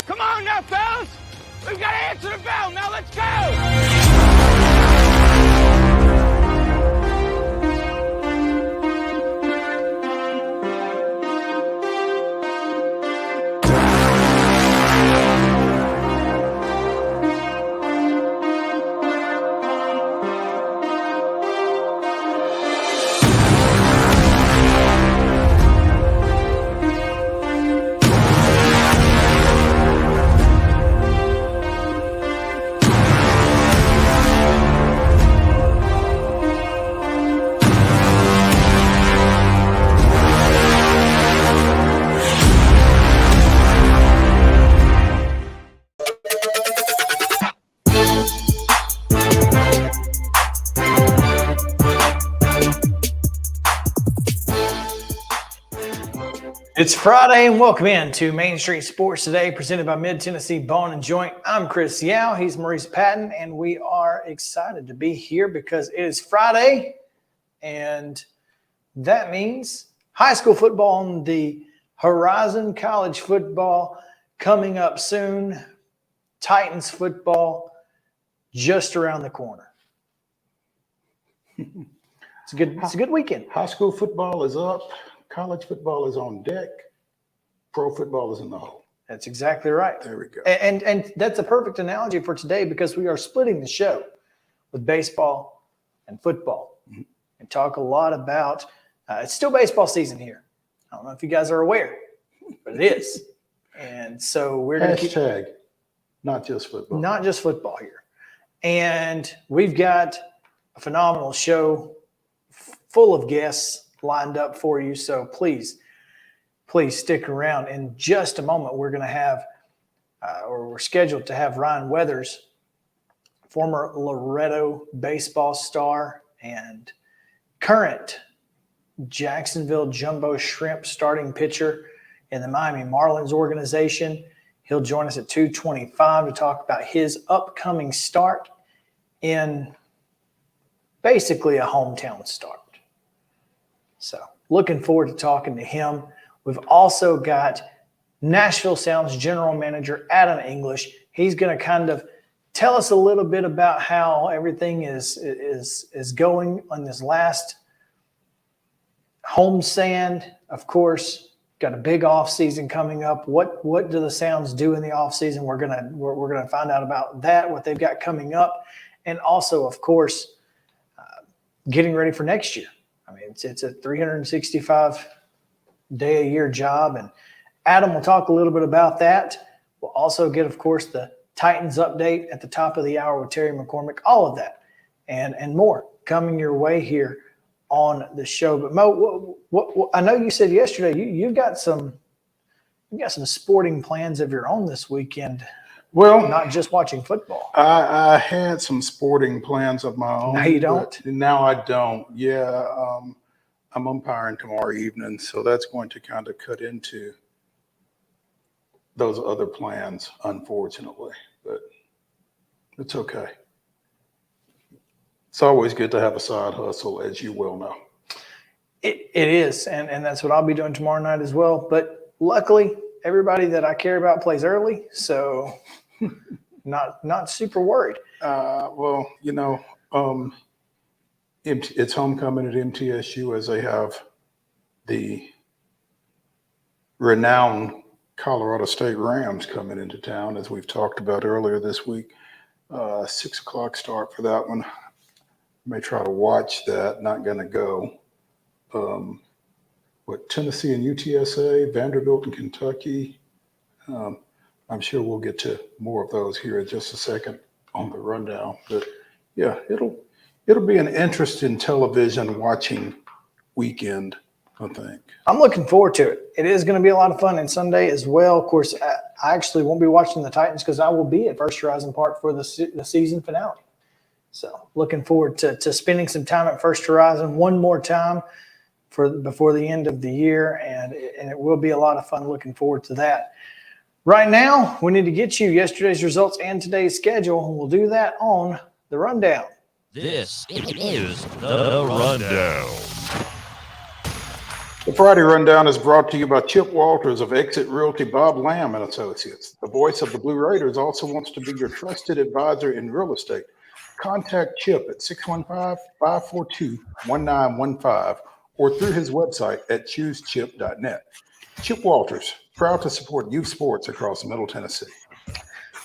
Come on now, fellas! We've got to answer the bell. Now let's go! It's Friday and welcome in to Main Street Sports Today, presented by Mid-Tennessee Bone and Joint. I'm Chris Yao. He's Maurice Patton, and we are excited to be here because it is Friday, and that means high school football on the horizon, college football coming up soon, Titans football just around the corner. It's a good weekend. High school football is up. College football is on deck. Pro football is in the hole. That's exactly right. There we go. And that's a perfect analogy for today because we are splitting the show with baseball and football and talk a lot about it's still baseball season here. I don't know if you guys are aware, but it is. And so we're going to hashtag not just football. Not just football here. And we've got a phenomenal show full of guests lined up for you. So please stick around. In just a moment, we're going to have, or we're scheduled to have Ryan Weathers, former Loretto baseball star and current Jacksonville Jumbo Shrimp starting pitcher in the Miami Marlins organization. He'll join us at 2:25 to talk about his upcoming start in basically a hometown start. So looking forward to talking to him. We've also got Nashville Sounds General Manager Adam English. He's going to kind of tell us a little bit about how everything is going on this last home sand. Of course, got a big off season coming up. What do the Sounds do in the off season? We're gonna find out about that, what they've got coming up, and also, of course, getting ready for next year. I mean, it's a 365-day-a-year job, and Adam will talk a little bit about that. We'll also get, of course, the Titans update at the top of the hour with Terry McCormick, all of that and more coming your way here on the show. But Mo, what I know you said yesterday, you've got some sporting plans of your own this weekend. Well, not just watching football. I had some sporting plans of my own. Now you don't? Now I don't. Yeah, I'm umpiring tomorrow evening, so that's going to kind of cut into those other plans, unfortunately. But it's okay. It's always good to have a side hustle, as you well know. It is, and that's what I'll be doing tomorrow night as well. But luckily, everybody that I care about plays early, so not super worried. Well, you know, it's homecoming at MTSU as they have the renowned Colorado State Rams coming into town, as we've talked about earlier this week. 6 o'clock start for that one. May try to watch that. Not going to go. Tennessee and UTSA, Vanderbilt and Kentucky. I'm sure we'll get to more of those here in just a second on the rundown. But yeah, it'll be an interesting television watching weekend, I think. I'm looking forward to it. It is going to be a lot of fun, and Sunday as well. Of course, I actually won't be watching the Titans because I will be at First Horizon Park for the season finale. So looking forward to spending some time at First Horizon one more time before the end of the year, and it will be a lot of fun. Looking forward to that. Right now, we need to get you yesterday's results and today's schedule, and we'll do that on the rundown. This is the rundown. The Friday Rundown is brought to you by Chip Walters of Exit Realty, Bob Lamb and Associates. The voice of the Blue Raiders also wants to be your trusted advisor in real estate. Contact Chip at 615-542-1915 or through his website at choosechip.net. Chip Walters, proud to support youth sports across Middle Tennessee.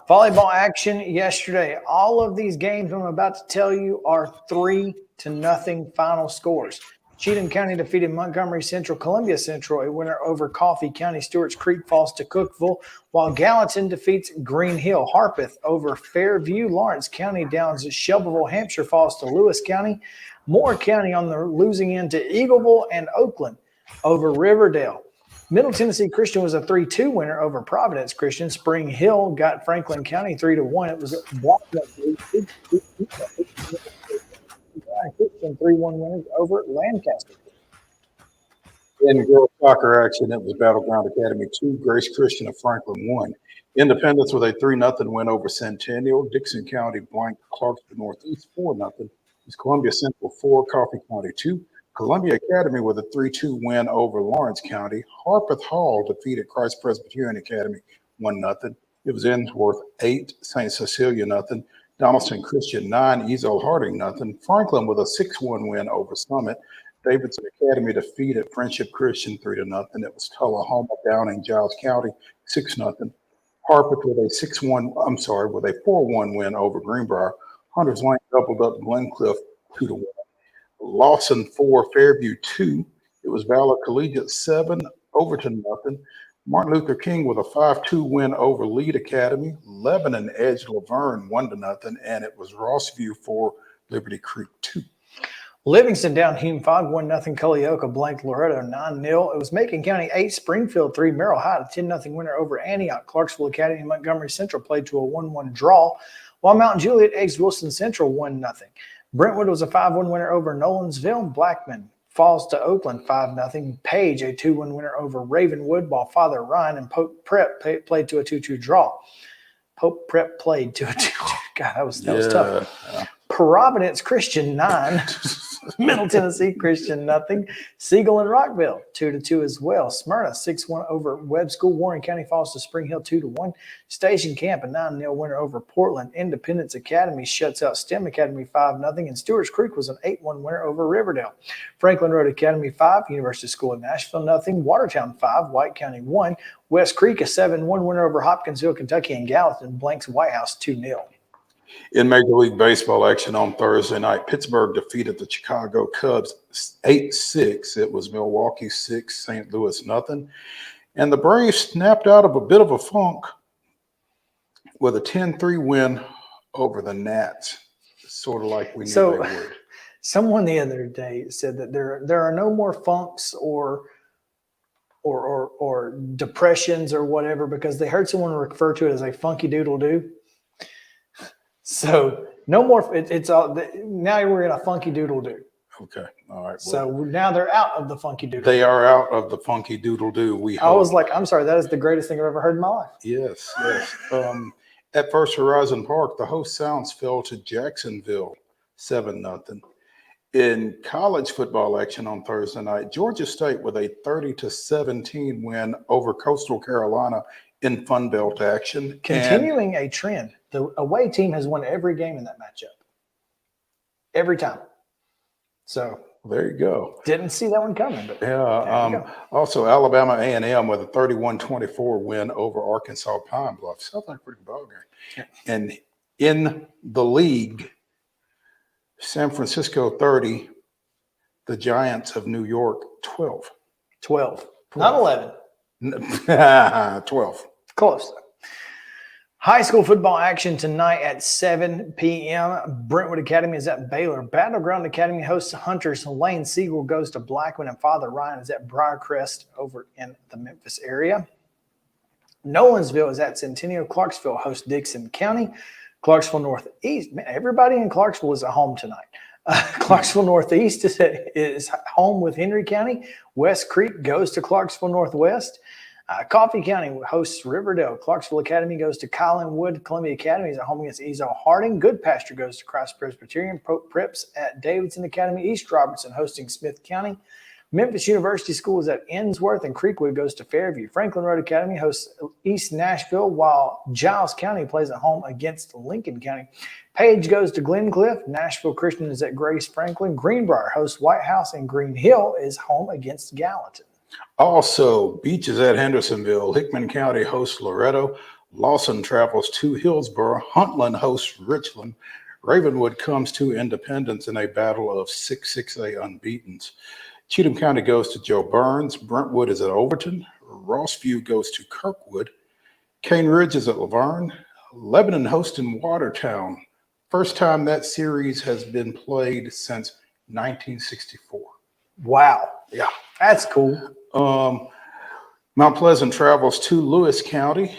Volleyball action yesterday. All of these games I'm about to tell you are 3-0 final scores. Cheatham County defeated Montgomery Central. Columbia Central, a winner over Coffee County. Stewart's Creek falls to Cookeville, while Gallatin defeats Green Hill. Harpeth over Fairview. Lawrence County downs at Shelbyville. Hampshire falls to Lewis County. Moore County on the losing end to Eagleville, and Oakland over Riverdale. Middle Tennessee Christian was a 3-2 winner over Providence Christian. Spring Hill got Franklin County 3-1. It was Christian 3-1 winners over Lancaster. In girls soccer action, it was Battleground Academy 2, Grace Christian of Franklin 1. Independence with a 3-0 win over Centennial. Dixon County blanked Clarksville Northeast 4-0. It was Columbia Central 4, Coffee County 2. Columbia Academy with a 3-2 win over Lawrence County. Harpeth Hall defeated Christ Presbyterian Academy 1-0. It was Ensworth 8, St. Cecilia 0. Donaldson Christian 9, Ezel Harding 0. Franklin with a 6-1 win over Summit. Davidson Academy defeated Friendship Christian 3-0. It was Tullahoma Downing Giles County 6-0. Harpeth with a 4-1 win over Greenbrier. Hunters Lane doubled up Glencliff 2-1. Lawson 4, Fairview 2. It was Valor Collegiate 7, Overton 0. Martin Luther King with a 5-2 win over Lead Academy. Lebanon edged Laverne 1-0, and it was Rossview 4, Liberty Creek 2. Livingston down Hume 5-1. Culleoka blanked Loretto 9-0. It was Macon County 8, Springfield 3, Merrill High, a 10-0 winner over Antioch. Clarksville Academy and Montgomery Central played to a 1-1 draw, while Mount Juliet eggs Wilson Central 1-0. Brentwood was a 5-1 winner over Nolansville. Blackman falls to Oakland 5-0. Page, a 2-1 winner over Ravenwood, while Father Ryan and Pope Prep played to a 2-2 draw. Pope Prep played to a 2-2. God, that was tough. Providence Christian 9, Middle Tennessee Christian 0. Siegel and Rockville 2-2 as well. Smyrna 6-1 over Webb School. Warren County falls to Spring Hill 2-1. Station Camp a 9-0 winner over Portland. Independence Academy shuts out STEM Academy 5-0. And Stewart's Creek was an 8-1 winner over Riverdale. Franklin Road Academy 5, University School of Nashville 0. Watertown 5, White County 1. West Creek a 7-1 winner over Hopkinsville, Kentucky, and Gallatin blanks White House 2-0. In Major League Baseball action on Thursday night, Pittsburgh defeated the Chicago Cubs 8-6. It was Milwaukee 6, St. Louis 0. And the Braves snapped out of a bit of a funk with a 10-3 win over the Nats, sort of like we knew they would. Someone the other day said that there are no more funks or depressions or whatever because they heard someone refer to it as a funky doodle doo. So no more. It's all now we're in a funky doodle doo. Okay, all right. Well, so now they're out of the funky doodle. They are out of the funky doodle doo. I was like, I'm sorry, that is the greatest thing I've ever heard in my life. Yes. At First Horizon Park, the host Sounds fell to Jacksonville 7-0. In college football action on Thursday night, Georgia State with a 30-17 win over Coastal Carolina in Fun Belt action. Continuing a trend. The away team has won every game in that matchup. Every time. So There you go. Didn't see that one coming, but Yeah. Also, Alabama A&M with a 31-24 win over Arkansas Pine Bluff. Sounds like a pretty good ball game. And in the league, San Francisco 30, the Giants of New York 12. 12. Not 11. 12. Close. High school football action tonight at 7 p.m. Brentwood Academy is at Baylor. Battleground Academy hosts Hunters. Lane Siegel goes to Blackman, and Father Ryan is at Briarcrest over in the Memphis area. Nolensville is at Centennial. Clarksville hosts Dixon County. Clarksville Northeast. Man, everybody in Clarksville is at home tonight. Clarksville Northeast is home with Henry County. West Creek goes to Clarksville Northwest. Coffee County hosts Riverdale. Clarksville Academy goes to Collinwood. Columbia Academy is at home against Ezo Harding. Good Pasture goes to Christ Presbyterian. Preps at Davidson Academy. East Robertson hosting Smith County. Memphis University School is at Ensworth, and Creekwood goes to Fairview. Franklin Road Academy hosts East Nashville, while Giles County plays at home against Lincoln County. Page goes to Glencliff. Nashville Christian is at Grace Franklin. Greenbrier hosts White House, and Green Hill is home against Gallatin. Also, Beach is at Hendersonville. Hickman County hosts Loretto. Lawson travels to Hillsborough. Huntland hosts Richland. Ravenwood comes to Independence in a battle of 6-6A unbeatens. Cheatham County goes to Joe Burns. Brentwood is at Overton. Rossview goes to Kirkwood. Cane Ridge is at Laverne. Lebanon hosting Watertown. First time that series has been played since 1964. Wow. Yeah. That's cool. Mount Pleasant travels to Lewis County.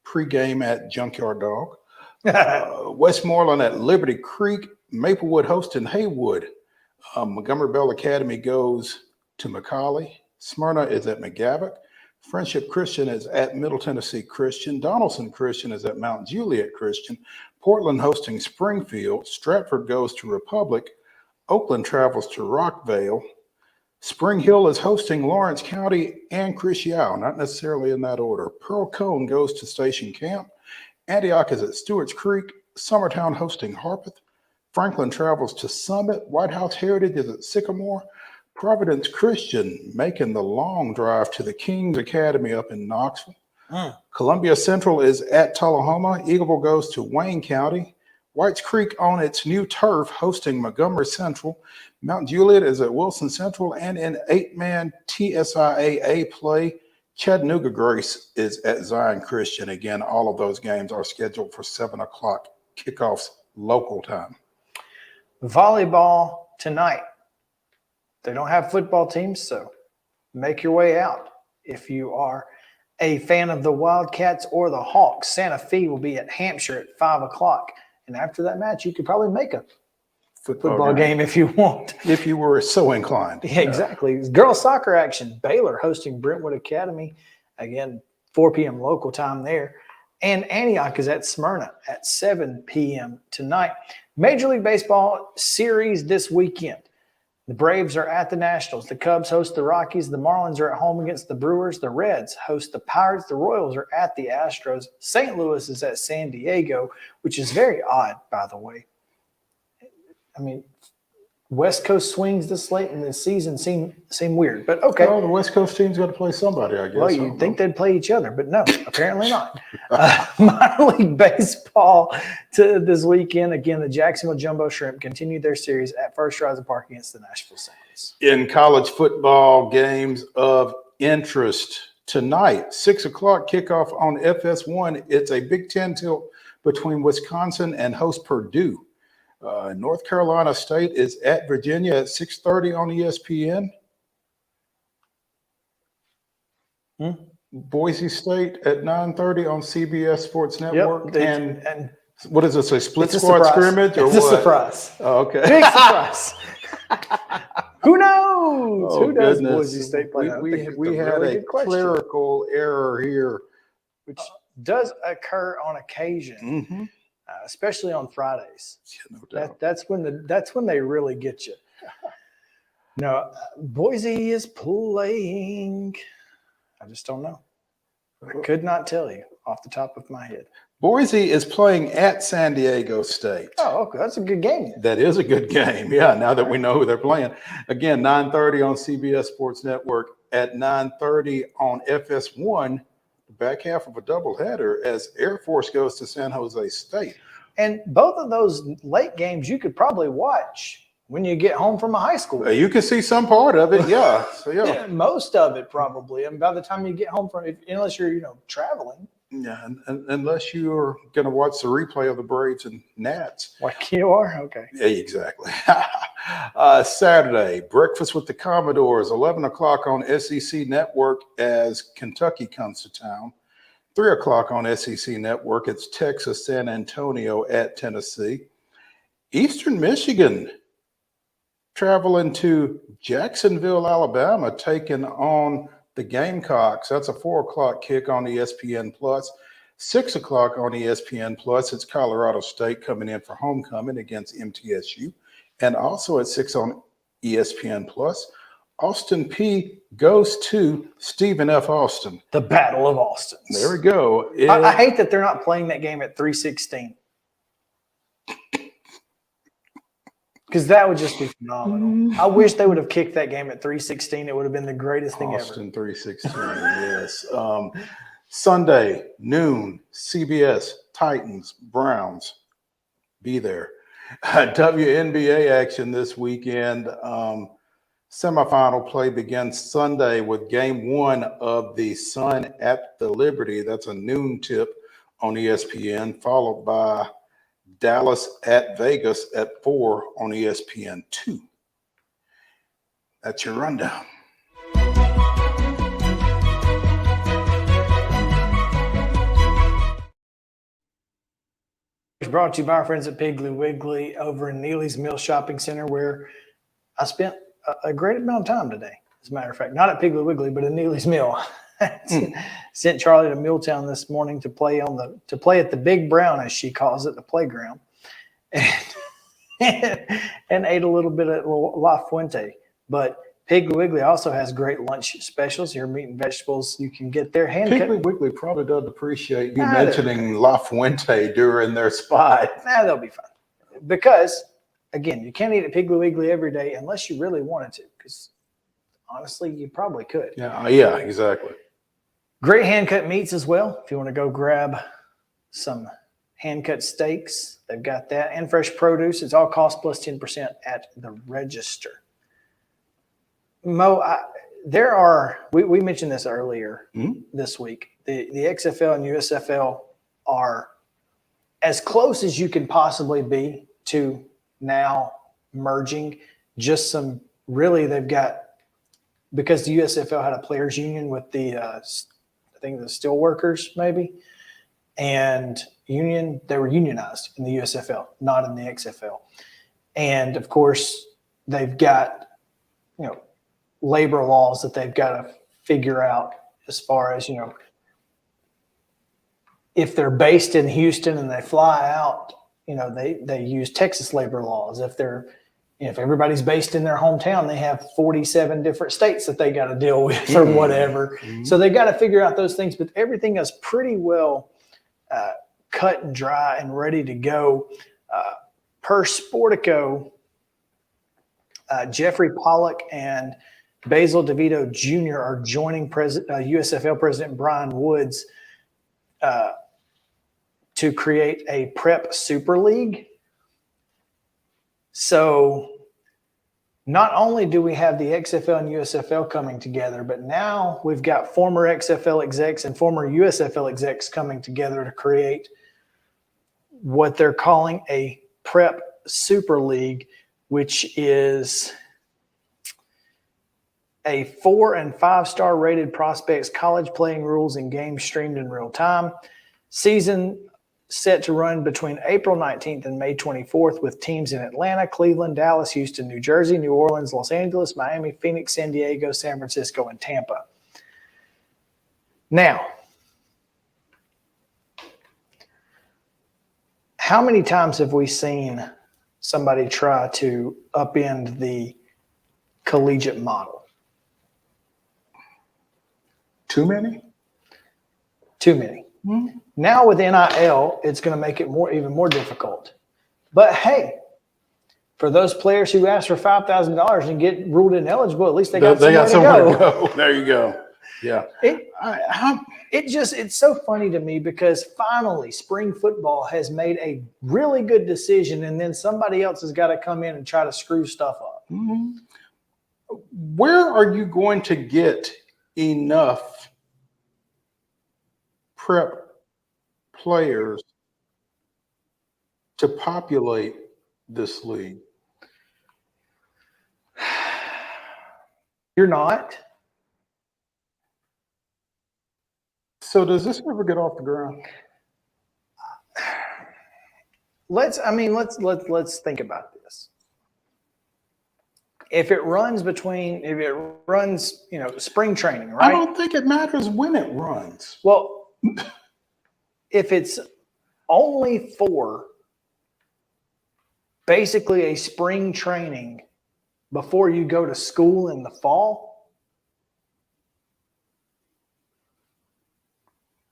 Pregame at Junkyard Dog. Westmoreland at Liberty Creek. Maplewood hosting Haywood. Montgomery Bell Academy goes to McCallie. Smyrna is at McGavock. Friendship Christian is at Middle Tennessee Christian. Donaldson Christian is at Mount Juliet Christian. Portland hosting Springfield. Stratford goes to Republic. Oakland travels to Rockvale. Spring Hill is hosting Lawrence County and Christian, not necessarily in that order. Pearl Cone goes to Station Camp. Antioch is at Stewart's Creek. Summertown hosting Harpeth. Franklin travels to Summit. White House Heritage is at Sycamore. Providence Christian making the long drive to the King's Academy up in Knoxville. Columbia Central is at Tullahoma. Eagleville goes to Wayne County. Whites Creek on its new turf hosting Montgomery Central. Mount Juliet is at Wilson Central, and in 8-man TSIAA play, Chattanooga Grace is at Zion Christian. Again, all of those games are scheduled for 7 o'clock kickoffs local time. Volleyball tonight. They don't have football teams, so make your way out. If you are a fan of the Wildcats or the Hawks, Santa Fe will be at Hampshire at 5 o'clock. And after that match, you could probably make a football game if you want. If you were so inclined. Yeah, exactly. Girls soccer action. Baylor hosting Brentwood Academy. Again, 4 p.m. local time there. And Antioch is at Smyrna at 7 p.m. tonight. Major League Baseball series this weekend. The Braves are at the Nationals. The Cubs host the Rockies. The Marlins are at home against the Brewers. The Reds host the Pirates. The Royals are at the Astros. St. Louis is at San Diego, which is very odd, by the way. I mean, West Coast swings this late in the season seem weird, but okay. Well, the West Coast team's got to play somebody, I guess. Well, you'd think they'd play each other, but no, apparently not. Minor League Baseball this weekend. Again, the Jacksonville Jumbo Shrimp continued their series at First Horizon Park against the Nashville Saints. In college football games of interest tonight, 6 o'clock kickoff on FS1. It's a Big Ten tilt between Wisconsin and host Purdue. North Carolina State is at Virginia at 6:30 on ESPN. Boise State at 9:30 on CBS Sports Network. Yep, and what is this, a split it's squad a scrimmage? Or it's what? A surprise. Oh, okay. Big surprise. Who knows? Oh, Who does goodness. Boise State play? We had a clerical error here. Which does occur on occasion. Especially on Fridays. Yeah, no doubt. That's when they really get you. No, Boise is playing. I just don't know. I could not tell you off the top of my head. Boise is playing at San Diego State. Oh, okay. That's a good game. That is a good game. Yeah, now that we know who they're playing. Again, 9:30 on CBS Sports Network, at 9:30 on FS1, the back half of a doubleheader as Air Force goes to San Jose State. And both of those late games you could probably watch when you get home from a high school. You can see some part of it, yeah. So yeah, most of it probably. And by the time you get home unless you're traveling. Yeah, and unless you're going to watch the replay of the Braves and Nats. Like you are? Okay. Yeah, exactly. Saturday, breakfast with the Commodores, 11 o'clock on SEC Network as Kentucky comes to town. 3 o'clock on SEC Network, it's Texas San Antonio at Tennessee. Eastern Michigan traveling to Jacksonville, Alabama, taking on the Gamecocks. That's a 4 o'clock kick on ESPN Plus. 6 o'clock on ESPN Plus, it's Colorado State coming in for homecoming against MTSU. And also at 6 on ESPN Plus, Austin P goes to Stephen F. Austin. The Battle of Austin. There we go. I hate that they're not playing that game at 3:16. Because that would just be phenomenal. I wish they would have kicked that game at 3:16. It would have been the greatest thing Austin ever. 3:16, yes. Sunday, noon, CBS, Titans, Browns. Be there. WNBA action this weekend. Semifinal play begins Sunday with game 1 of the Sun at the Liberty. That's a noon tip on ESPN, followed by Dallas at Vegas at 4 on ESPN2. That's your rundown. It's brought to you by our friends at Piggly Wiggly over in Neely's Mill Shopping Center, where I spent a great amount of time today. As a matter of fact, not at Piggly Wiggly, but in Neely's Mill. Sent Charlie to Milltown this morning to play at the Big Brown, as she calls it, the playground, and ate a little bit at La Fuente. But Piggly Wiggly also has great lunch specials. Your meat and vegetables, you can get their hand cut. Piggly Wiggly probably doesn't appreciate you mentioning La Fuente during their spot. They'll be fine. Because, again, you can't eat at Piggly Wiggly every day unless you really wanted to. Because, honestly, you probably could. Yeah, exactly. Great hand-cut meats as well. If you want to go grab some hand-cut steaks, they've got that. And fresh produce. It's all cost plus 10% at the register. Mo, we mentioned this earlier this week. The XFL and USFL are as close as you can possibly be to now merging. Just some, really, they've got, because the USFL had a players union with the, I think the steel workers maybe, and they were unionized in the USFL, not in the XFL. And of course, they've got, labor laws that they've got to figure out as far as, if they're based in Houston and they fly out, they use Texas labor laws. If everybody's based in their hometown, they have 47 different states that they got to deal with or whatever. So they got to figure out those things, but everything is pretty well cut and dry and ready to go. Per Sportico, Jeffrey Pollock and Basil DeVito Jr. are joining USFL President Brian Woods to create a prep super league. So not only do we have the XFL and USFL coming together, but now we've got former XFL execs and former USFL execs coming together to create what they're calling a prep super league, which is a 4- and 5-star rated prospects, college playing rules, and games streamed in real time. Season set to run between April 19th and May 24th with teams in Atlanta, Cleveland, Dallas, Houston, New Jersey, New Orleans, Los Angeles, Miami, Phoenix, San Diego, San Francisco, and Tampa. Now, how many times have we seen somebody try to upend the collegiate model? Too many? Too many. Mhm. Now with NIL, it's going to make it even more difficult. But hey, for those players who ask for $5,000 and get ruled ineligible, at least they got somewhere to go. There you go. Yeah. It's so funny to me because finally spring football has made a really good decision, and then somebody else has got to come in and try to screw stuff up. Mhm. Where are you going to get enough prep players to populate this league? You're not. So does this ever get off the ground? Let's think about this. If it runs, spring training, right? I don't think it matters when it runs. Well, if it's only for basically a spring training before you go to school in the fall,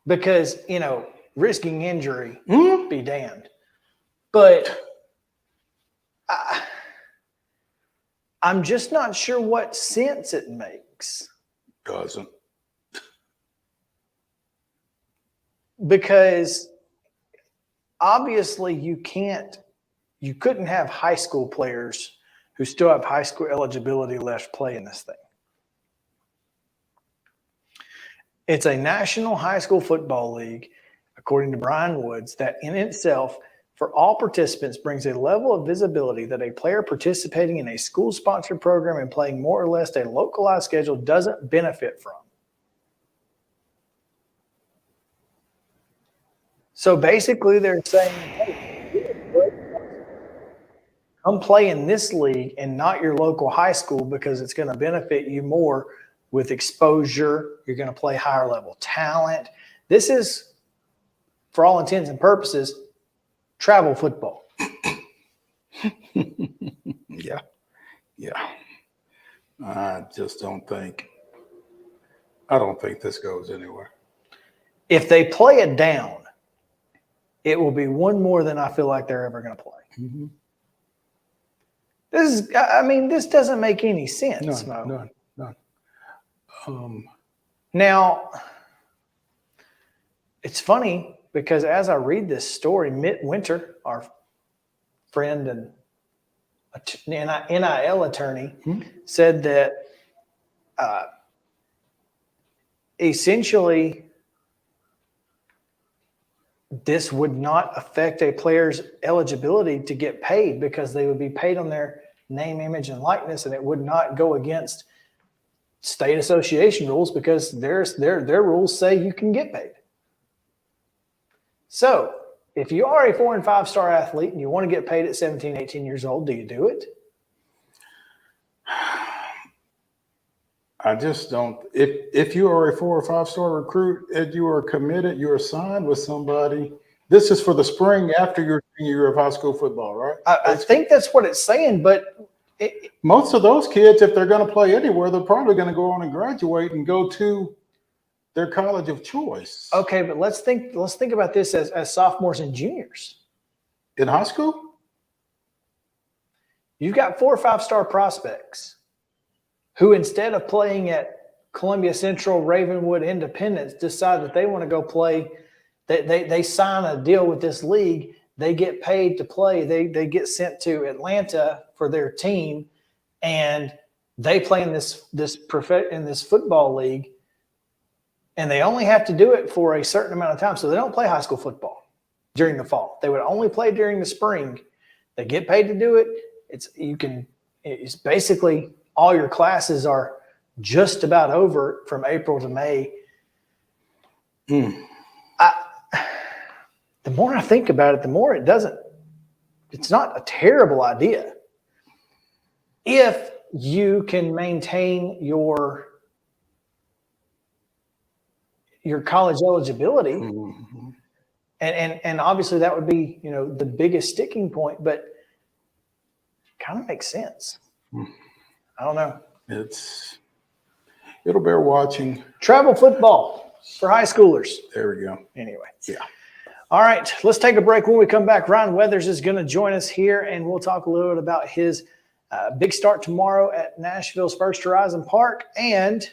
because, risking injury, be damned. But I'm just not sure what sense it makes. Doesn't. Because obviously you couldn't have high school players who still have high school eligibility left play in this thing. It's a national high school football league, according to Brian Woods, that in itself, for all participants, brings a level of visibility that a player participating in a school-sponsored program and playing more or less a localized schedule doesn't benefit from. So basically they're saying, hey, come play in this league and not your local high school because it's going to benefit you more with exposure. You're going to play higher level talent. This is, for all intents and purposes, travel football. Yeah. I don't think this goes anywhere. If they play it down, it will be one more than I feel like they're ever going to play. Mm-hmm. This doesn't make any sense. None. Now, it's funny because as I read this story, Mitt Winter, our friend and NIL attorney, said that essentially this would not affect a player's eligibility to get paid because they would be paid on their name, image, and likeness, and it would not go against state association rules because their rules say you can get paid. So if you are a 4- and 5-star athlete and you want to get paid at 17, 18 years old, do you do it? I just don't. If you are a 4- or 5-star recruit and you are committed, you are signed with somebody. This is for the spring after your senior year of high school football, right? I think that's what it's saying, but most of those kids, if they're going to play anywhere, they're probably going to go on and graduate and go to their college of choice. Okay, but let's think about this as sophomores and juniors. In high school? You've got 4- or 5-star prospects who, instead of playing at Columbia Central, Ravenwood, Independence, decide that they want to go play. They sign a deal with this league. They get paid to play. They get sent to Atlanta for their team, and they play in this football league. And they only have to do it for a certain amount of time. So they don't play high school football during the fall. They would only play during the spring. They get paid to do it. It's basically all your classes are just about over from April to May. The more I think about it, the more it's not a terrible idea. If you can maintain your college eligibility. Mm-hmm. And obviously that would be, the biggest sticking point, but kind of makes sense. I don't know. It'll bear watching. Travel football. for high schoolers. There we go. Anyway. Yeah. All right, let's take a break. When we come back, Ryan Weathers is going to join us here, and we'll talk a little bit about his big start tomorrow at Nashville's First Horizon Park and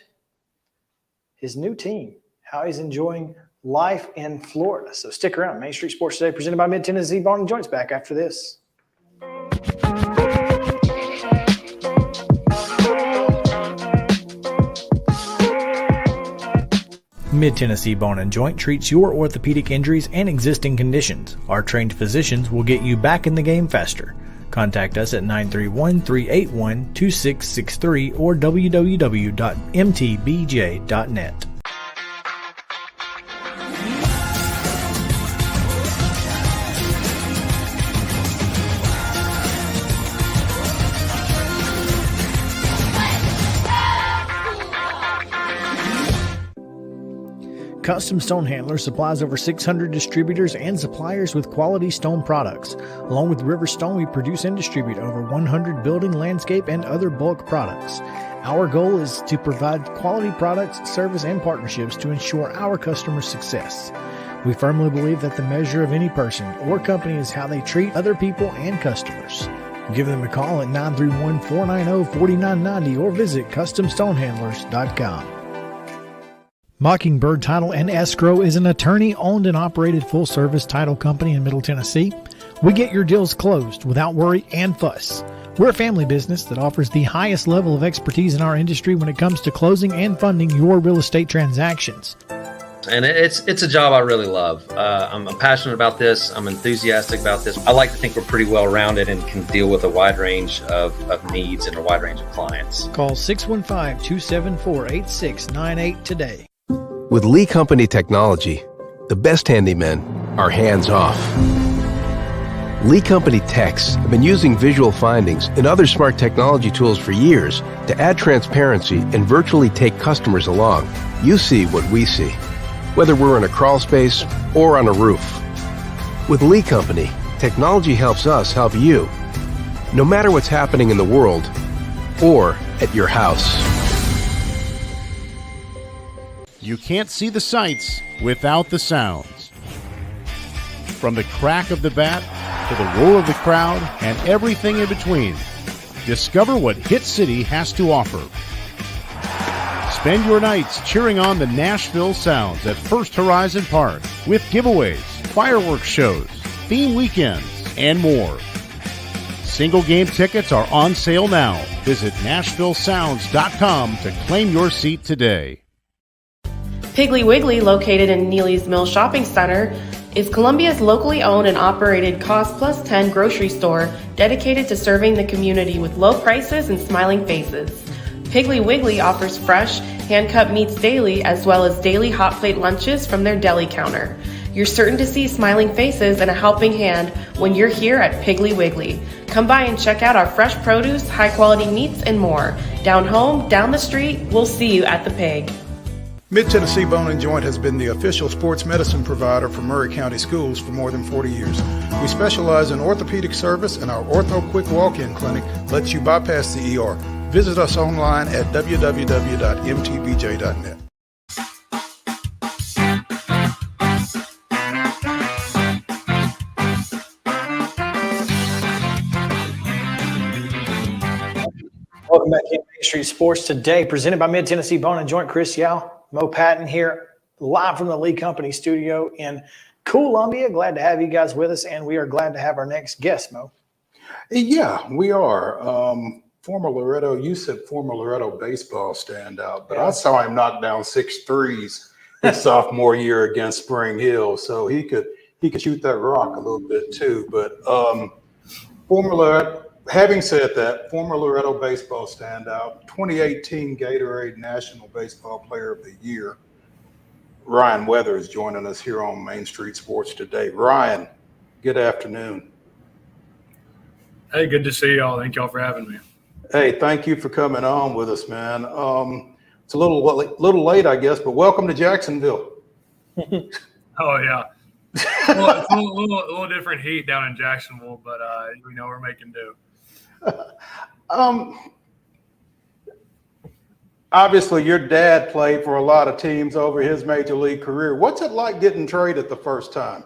his new team, how he's enjoying life in Florida. So stick around. Main Street Sports Today, presented by Mid-Tennessee Bone & Joints, back after this. Mid-Tennessee Bone & Joint treats your orthopedic injuries and existing conditions. Our trained physicians will get you back in the game faster. Contact us at 931-381-2663 or www.mtbj.net. Custom Stone Handlers supplies over 600 distributors and suppliers with quality stone products. Along with River Stone, we produce and distribute over 100 building, landscape, and other bulk products. Our goal is to provide quality products, service, and partnerships to ensure our customers' success. We firmly believe that the measure of any person or company is how they treat other people and customers. Give them a call at 931-490-4990 or visit CustomStonehandlers.com. Mockingbird Title and Escrow is an attorney-owned and operated full-service title company in Middle Tennessee. We get your deals closed without worry and fuss. We're a family business that offers the highest level of expertise in our industry when it comes to closing and funding your real estate transactions. And it's a job I really love. I'm passionate about this. I'm enthusiastic about this. I like to think we're pretty well-rounded and can deal with a wide range of needs and a wide range of clients. Call 615-274-8698 today. With Lee Company technology, the best handymen are hands-off. Lee Company techs have been using visual findings and other smart technology tools for years to add transparency and virtually take customers along. You see what we see, whether we're in a crawl space or on a roof. With Lee Company, technology helps us help you, no matter what's happening in the world or at your house. You can't see the sights without the sounds. From the crack of the bat to the roar of the crowd and everything in between, discover what Hit City has to offer. Spend your nights cheering on the Nashville Sounds at First Horizon Park with giveaways, fireworks shows, theme weekends, and more. Single game tickets are on sale now. Visit NashvilleSounds.com to claim your seat today. Piggly Wiggly, located in Neely's Mill Shopping Center, is Columbia's locally owned and operated Cost Plus 10 grocery store dedicated to serving the community with low prices and smiling faces. Piggly Wiggly offers fresh, hand-cut meats daily as well as daily hot plate lunches from their deli counter. You're certain to see smiling faces and a helping hand when you're here at Piggly Wiggly. Come by and check out our fresh produce, high-quality meats, and more. Down home, down the street, we'll see you at the Pig. Mid-Tennessee Bone & Joint has been the official sports medicine provider for Murray County Schools for more than 40 years. We specialize in orthopedic service, and our Ortho Quick Walk-In Clinic lets you bypass the ER. Visit us online at www.mtbj.net. Welcome back in Main Street Sports Today, presented by Mid-Tennessee Bone & Joint. Chris Yao, Mo Patton here, live from the Lee Company studio in Columbia. Glad to have you guys with us, and we are glad to have our next guest, Mo. Yeah, we are. Former Loretto, you said former Loretto baseball standout, but I saw him knock down 6 threes his sophomore year against Spring Hill, so he could shoot that rock a little bit too. But former Loretto. Having said that, former Loretto baseball standout, 2018 Gatorade National Baseball Player of the Year, Ryan Weathers joining us here on Main Street Sports Today. Ryan, good afternoon. Hey, good to see y'all. Thank y'all for having me. Hey, thank you for coming on with us, man. It's a little late, I guess, but welcome to Jacksonville. Oh, yeah. Well, it's a little different heat down in Jacksonville, but we know we're making do. Obviously, your dad played for a lot of teams over his major league career. What's it like getting traded the first time?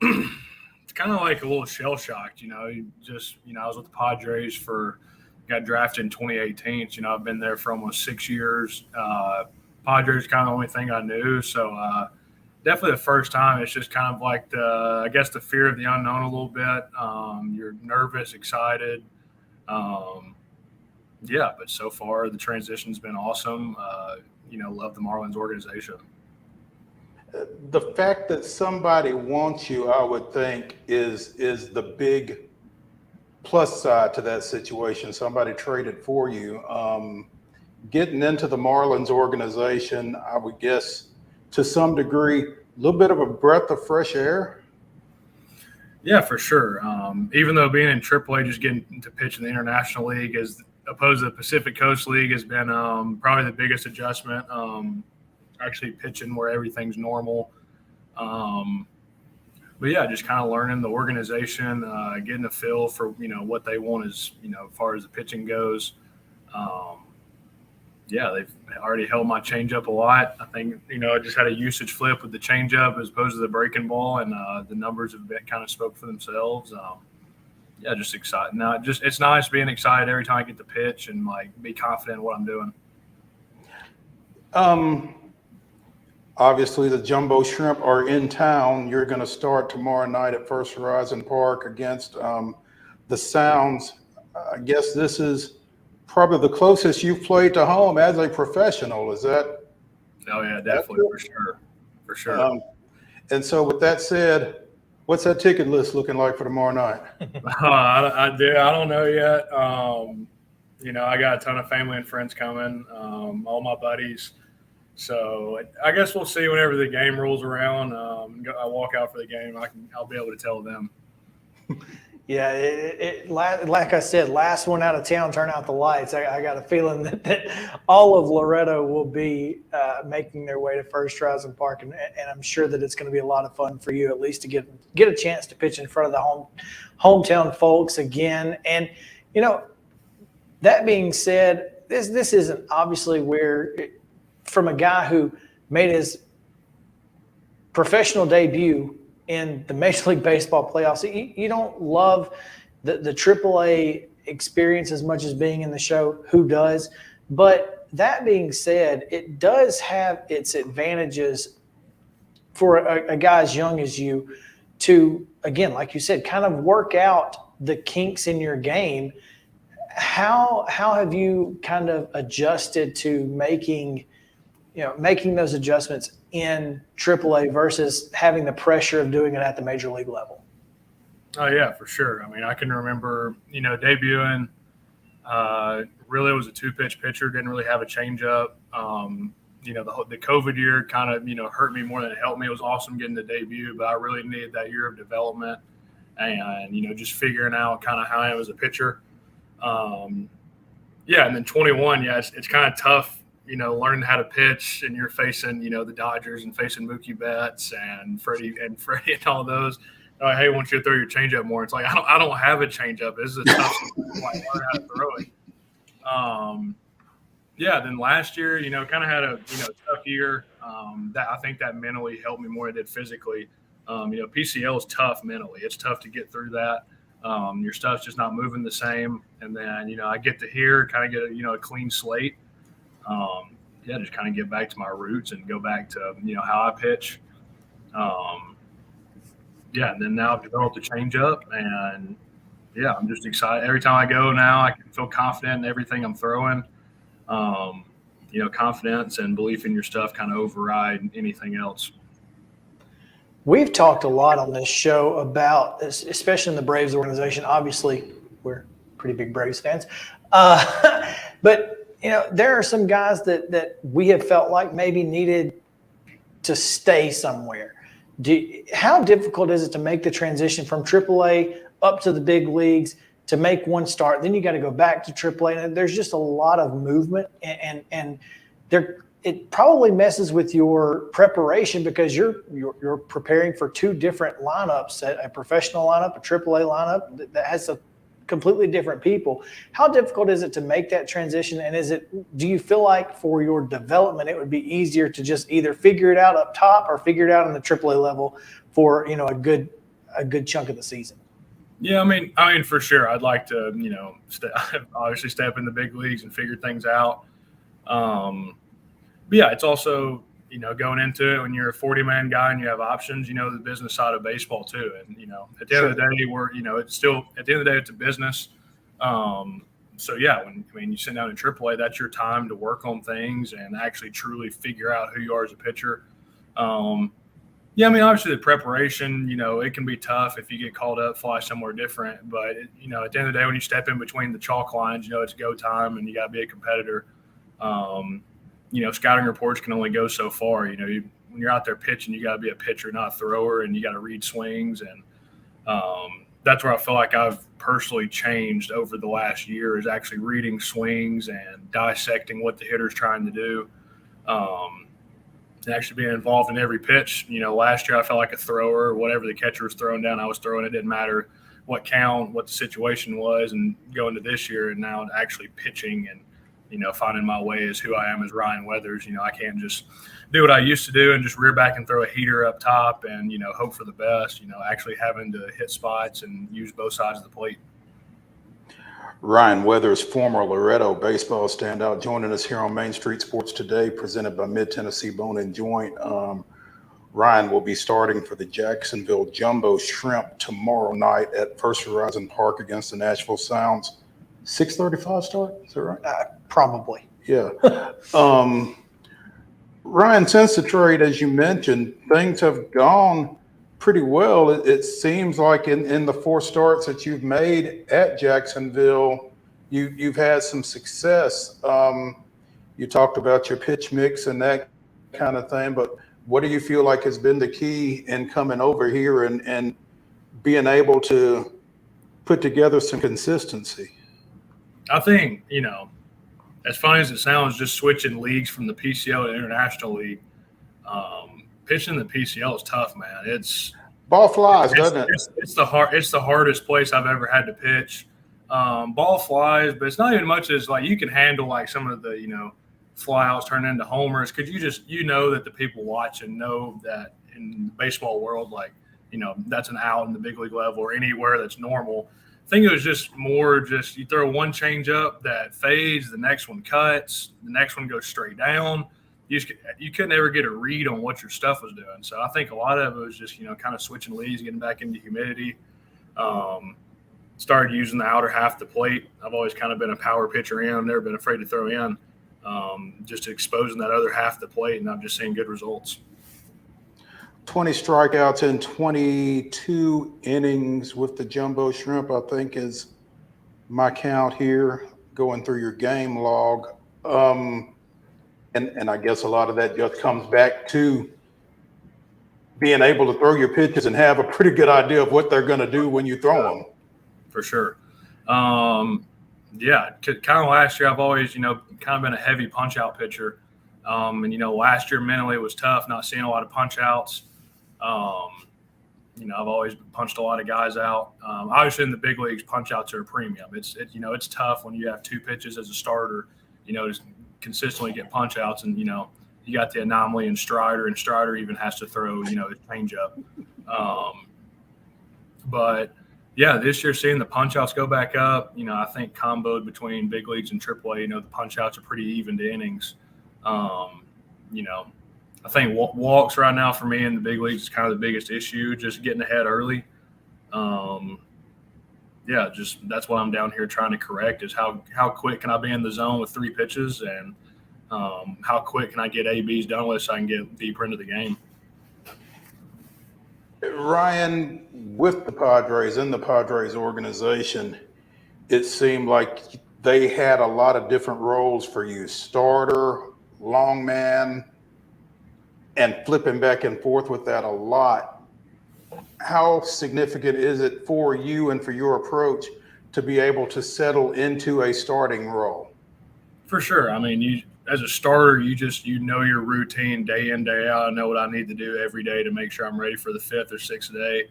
It's kind of like a little shell shocked, I was with the Padres got drafted in 2018. So, I've been there for almost 6 years. Padres kind of the only thing I knew. So, definitely the first time, it's just kind of like the fear of the unknown a little bit. You're nervous, excited. But so far the transition's been awesome. Love the Marlins organization. The fact that somebody wants you, I would think, is the big plus side to that situation. Somebody traded for you. Getting into the Marlins organization, I would guess to some degree, a little bit of a breath of fresh air. Yeah, for sure. Even though being in AAA, just getting to pitch in the International League as opposed to the Pacific Coast League has been probably the biggest adjustment. Actually pitching where everything's normal. Just kind of learning the organization, getting a feel for, what they want as far as the pitching goes. They've already held my changeup a lot. I think, I just had a usage flip with the changeup as opposed to the breaking ball, and the numbers have kind of spoke for themselves. Just excited. Now, it's nice being excited every time I get to pitch and be confident in what I'm doing. Obviously, the Jumbo Shrimp are in town. You're going to start tomorrow night at First Horizon Park against the Sounds. I guess this is probably the closest you've played to home as a professional. Is that? Oh, yeah, definitely, for sure. And so with that said, what's that ticket list looking like for tomorrow night? I don't know yet. I got a ton of family and friends coming, all my buddies. So I guess we'll see whenever the game rolls around. I walk out for the game. I'll be able to tell them. Yeah, like I said, last one out of town, turn out the lights. I got a feeling that all of Loretto will be making their way to First Horizon Park, and I'm sure that it's going to be a lot of fun for you, at least to get a chance to pitch in front of the hometown folks again. And that being said, this isn't obviously where. From a guy who made his professional debut in the Major League Baseball playoffs, you don't love the AAA experience as much as being in the show. Who does? But that being said, it does have its advantages for a guy as young as you to, again, like you said, kind of work out the kinks in your game. How have you kind of adjusted to making those adjustments in AAA versus having the pressure of doing it at the major league level? Oh, yeah, for sure. I mean, I can remember, debuting. Really was a two-pitch pitcher, didn't really have a changeup. The COVID year kind of, hurt me more than it helped me. It was awesome getting the debut, but I really needed that year of development and, just figuring out kind of how I am as a pitcher. And then 21, it's kind of tough. Learning how to pitch, and you're facing, the Dodgers and facing Mookie Betts and Freddie and all those. Hey, I want you to throw your changeup more. It's like I don't have a changeup. This is a tough learn how to throw it. Then last year, kind of had a tough year. That I think that mentally helped me more than it did physically. PCL is tough mentally. It's tough to get through that. Your stuff's just not moving the same. And then I get to here, kind of get a clean slate. Just kind of get back to my roots and go back to, how I pitch. And then now I've developed a changeup, and I'm just excited. Every time I go now, I can feel confident in everything I'm throwing. Confidence and belief in your stuff kind of override anything else. We've talked a lot on this show about, especially in the Braves organization. Obviously, we're pretty big Braves fans. But there are some guys that we have felt like maybe needed to stay somewhere. How difficult is it to make the transition from AAA up to the big leagues to make one start? Then you got to go back to AAA. And there's just a lot of movement, and it probably messes with your preparation because you're preparing for two different lineups, a professional lineup, a AAA lineup that has completely different people. How difficult is it to make that transition? And do you feel like for your development, it would be easier to just either figure it out up top or figure it out on the AAA level for, a good chunk of the season? Yeah, I mean, for sure, I'd like to, obviously step in the big leagues and figure things out. But yeah, it's also, going into it when you're a 40-man guy and you have options, the business side of baseball too. And, at the end of the day, it's still, at the end of the day, it's a business. So yeah, when you sit down in AAA, that's your time to work on things and actually truly figure out who you are as a pitcher. Yeah, obviously the preparation, it can be tough if you get called up, fly somewhere different. But, at the end of the day, when you step in between the chalk lines, it's go time and you got to be a competitor. Scouting reports can only go so far. When you're out there pitching, you got to be a pitcher, not a thrower, and you got to read swings. And that's where I feel like I've personally changed over the last year is actually reading swings and dissecting what the hitter's trying to do. And actually being involved in every pitch. Last year I felt like a thrower. Whatever the catcher was throwing down, I was throwing. It didn't matter what count, what the situation was. And going to this year and now actually pitching and, finding my way as who I am as Ryan Weathers. I can't just do what I used to do and just rear back and throw a heater up top and, hope for the best. Actually having to hit spots and use both sides of the plate. Ryan Weathers, former Loretto baseball standout, joining us here on Main Street Sports Today, presented by Mid-Tennessee Bone and Joint. Ryan will be starting for the Jacksonville Jumbo Shrimp tomorrow night at First Horizon Park against the Nashville Sounds. 6:35 start, is that right? Probably. Yeah. Ryan, since the trade, as you mentioned, things have gone pretty well. It seems like in the 4 starts that you've made at Jacksonville, you've had some success. You talked about your pitch mix and that kind of thing, but what do you feel like has been the key in coming over here and being able to put together some consistency? I think, as funny as it sounds, just switching leagues from the PCL to International League, pitching the PCL is tough, man. It's ball flies, doesn't it? It's the hardest place I've ever had to pitch. Ball flies, but it's not even much as like you can handle like some of the flyouts turn into homers because you know that the people watching know that in the baseball world, like that's an out in the big league level or anywhere that's normal. I think it was just more you throw one change up that fades, the next one cuts, the next one goes straight down. You couldn't ever get a read on what your stuff was doing. So I think a lot of it was just, kind of switching leads, getting back into humidity. Started using the outer half of the plate. I've always kind of been a power pitcher in. I've never been afraid to throw in. Just exposing that other half of the plate, and I'm just seeing good results. 20 strikeouts in 22 innings with the Jumbo Shrimp, I think is my count here, going through your game log. And I guess a lot of that just comes back to being able to throw your pitches and have a pretty good idea of what they're going to do when you throw them. For sure. Yeah, kind of last year I've always, kind of been a heavy punch-out pitcher. And, last year mentally it was tough, not seeing a lot of punch-outs. I've always punched a lot of guys out. Obviously in the big leagues, punch-outs are a premium. It's tough when you have 2 pitches as a starter, to consistently get punch-outs. And, you got the anomaly in Strider, and Strider even has to throw, his changeup. But, yeah, this year seeing the punch-outs go back up, I think comboed between big leagues and AAA, the punch-outs are pretty even to innings. I think walks right now for me in the big leagues is kind of the biggest issue, just getting ahead early. Just that's what I'm down here trying to correct is how quick can I be in the zone with 3 pitches and how quick can I get ABs done with so I can get deeper into the game. Ryan, with the Padres, in the Padres organization, it seemed like they had a lot of different roles for you, starter, long man, and flipping back and forth with that a lot. How significant is it for you and for your approach to be able to settle into a starting role? For sure. As a starter, you know your routine day in, day out. I know what I need to do every day to make sure I'm ready for the 5th or 6th day.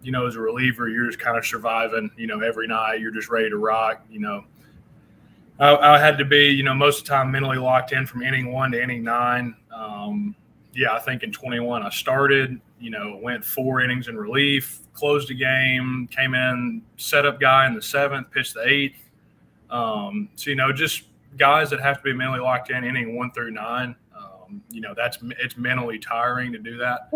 as a reliever, you're just kind of surviving, every night. You're just ready to rock, I had to be, most of the time mentally locked in from inning 1 to inning 9. I think in 21 I started, went 4 innings in relief, closed the game, came in, setup guy in the 7th, pitched the 8th. So, just guys that have to be mentally locked in inning 1 through 9. It's mentally tiring to do that.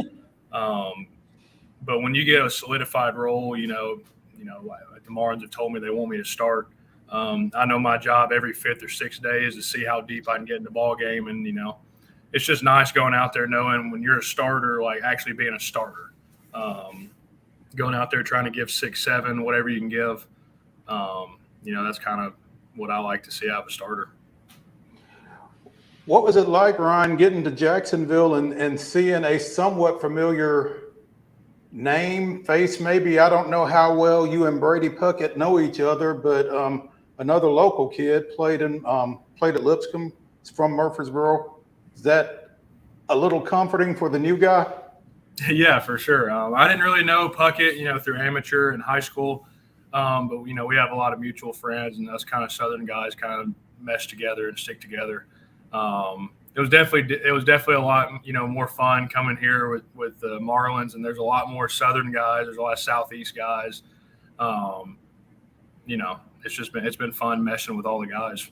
But when you get a solidified role, like the Marlins have told me they want me to start. I know my job every 5th or 6th day is to see how deep I can get in the ball game. And, it's just nice going out there knowing when you're a starter, like actually being a starter, going out there trying to give 6, 7, whatever you can give. That's kind of what I like to see out of a starter. What was it like, Ryan, getting to Jacksonville and seeing a somewhat familiar name, face maybe? I don't know how well you and Brady Puckett know each other, but another local kid played at Lipscomb. It's from Murfreesboro. Is that a little comforting for the new guy? Yeah, for sure. I didn't really know Puckett, through amateur and high school. But, we have a lot of mutual friends, and us kind of Southern guys kind of mesh together and stick together. It was definitely a lot, more fun coming here with the Marlins, and there's a lot more Southern guys. There's a lot of Southeast guys. It's been fun meshing with all the guys.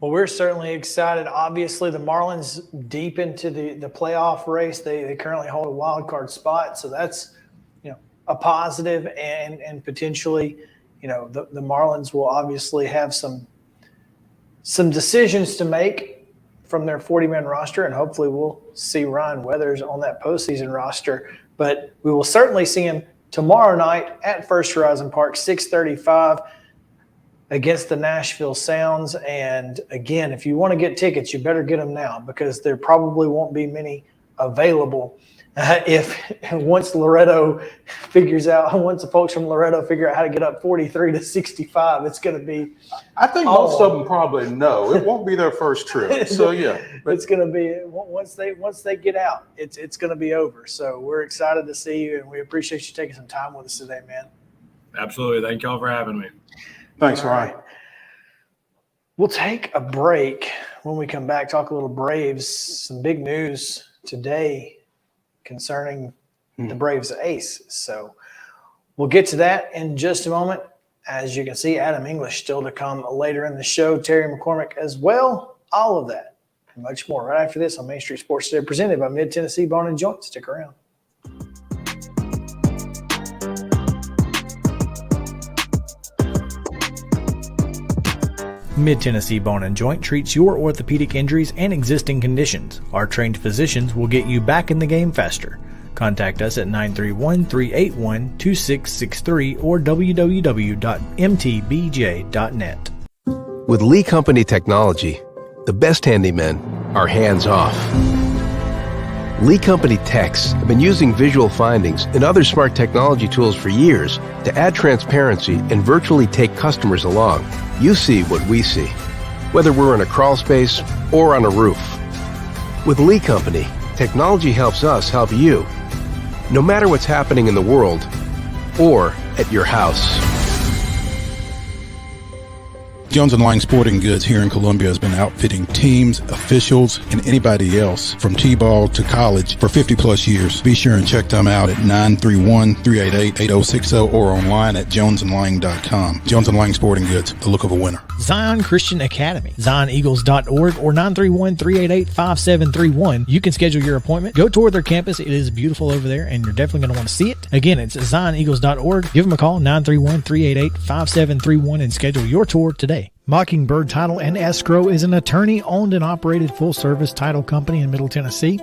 Well, we're certainly excited. Obviously, the Marlins deep into the playoff race. They currently hold a wild card spot, so that's a positive, and potentially, the Marlins will obviously have some decisions to make from their 40-man roster, and hopefully we'll see Ryan Weathers on that postseason roster. But we will certainly see him tomorrow night at First Horizon Park, 6:35. Against the Nashville Sounds. And again, if you want to get tickets, you better get them now, because there probably won't be many available. Once the folks from Loretto figure out how to get up 43 to 65, it's going to be. I think most of them probably know it won't be their first trip. So yeah, it's going to be once they get out, it's going to be over. So we're excited to see you, and we appreciate you taking some time with us today, man. Absolutely, thank y'all for having me. Thanks, Ryan. We'll take a break. When we come back, talk a little Braves. Some big news today concerning the Braves ace. So we'll get to that in just a moment. As you can see, Adam English still to come later in the show. Terry McCormick as well. All of that and much more right after this on Main Street Sports Today, presented by Mid-Tennessee Bone & Joint. Stick around. Mid-Tennessee Bone & Joint treats your orthopedic injuries and existing conditions. Our trained physicians will get you back in the game faster. Contact us at 931-381-2663 or www.mtbj.net. With Lee Company technology, the best handymen are hands-off. Lee Company techs have been using visual findings and other smart technology tools for years to add transparency and virtually take customers along. You see what we see, whether we're in a crawl space or on a roof. With Lee Company, technology helps us help you, no matter what's happening in the world or at your house. Jones & Lang Sporting Goods here in Columbia has been outfitting teams, officials, and anybody else from T-ball to college for 50-plus years. Be sure and check them out at 931-388-8060 or online at jonesandlang.com. Jones & Lang Sporting Goods, the look of a winner. Zion Christian Academy, zioneagles.org or 931-388-5731. You can schedule your appointment. Go tour their campus. It is beautiful over there, and you're definitely going to want to see it. Again, it's zioneagles.org. Give them a call, 931-388-5731, and schedule your tour today. Mockingbird Title and Escrow is an attorney-owned and operated full-service title company in Middle Tennessee.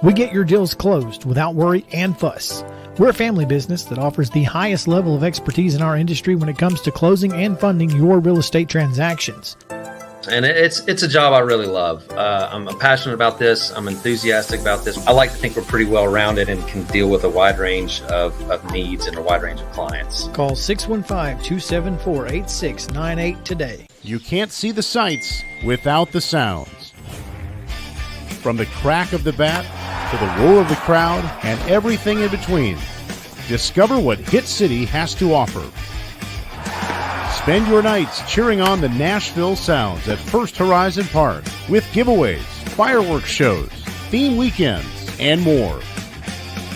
We get your deals closed without worry and fuss. We're a family business that offers the highest level of expertise in our industry when it comes to closing and funding your real estate transactions. And it's a job I really love. I'm passionate about this. I'm enthusiastic about this. I like to think we're pretty well-rounded and can deal with a wide range of needs and a wide range of clients. Call 615-274-8698 today. You can't see the sights without the sounds. From the crack of the bat to the roar of the crowd and everything in between, Discover what Hit City has to offer. Spend your nights cheering on the Nashville Sounds at First Horizon Park with giveaways, fireworks shows, theme weekends, and more.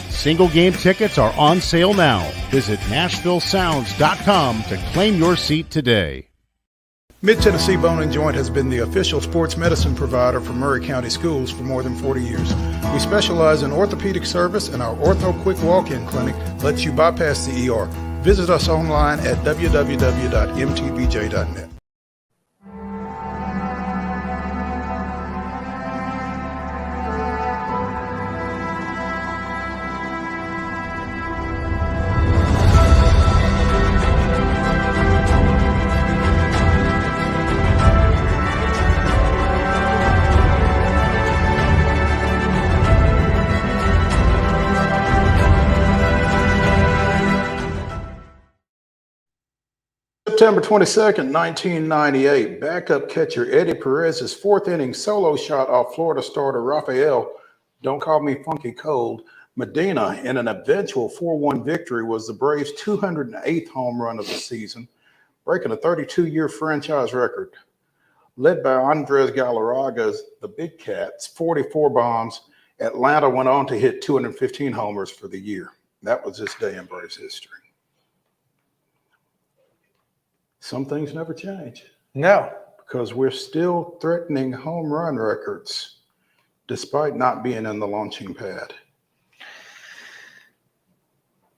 Single game tickets are on sale now. Visit NashvilleSounds.com to claim your seat today. Mid-Tennessee Bone and Joint has been the official sports medicine provider for Murray County Schools for more than 40 years. We specialize in orthopedic service, and our Ortho Quick Walk-In Clinic lets you bypass the ER. Visit us online at www.mtbj.net. September 22nd, 1998, backup catcher Eddie Perez's fourth inning solo shot off Florida starter Rafael, don't call me Funky Cold, Medina in an eventual 4-1 victory was the Braves' 208th home run of the season, breaking a 32-year franchise record. Led by Andres Galarraga's the Big Cats, 44 bombs, Atlanta went on to hit 215 homers for the year. That was this day in Braves history. Some things never change. No. Because we're still threatening home run records despite not being in the launching pad.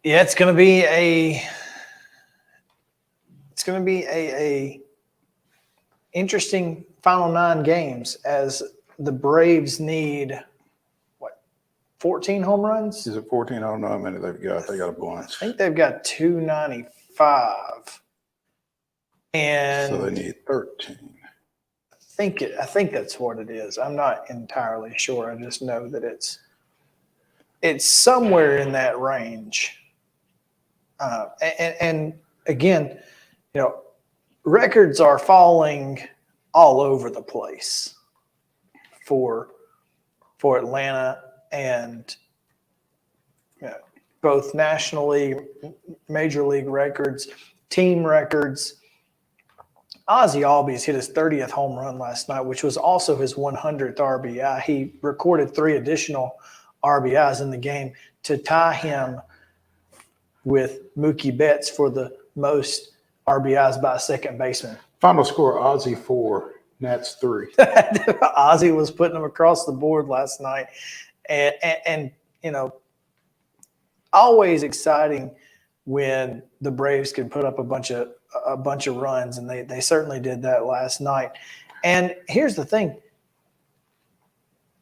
Yeah, it's going to be a interesting final 9 games as the Braves need 14 home runs? Is it 14? I don't know how many they've got. They got a bunch. I think they've got 295. And so they need 13. I think that's what it is. I'm not entirely sure. I just know that it's somewhere in that range. And again, records are falling all over the place for Atlanta, and both National League, Major League records, team records. Ozzie Albies hit his 30th home run last night, which was also his 100th RBI. He recorded 3 additional RBIs in the game to tie him with Mookie Betts for the most RBIs by a second baseman. Final score, Ozzie 4, Nats 3. Ozzie was putting them across the board last night. And always exciting when the Braves can put up a bunch of runs, and they certainly did that last night. And here's the thing.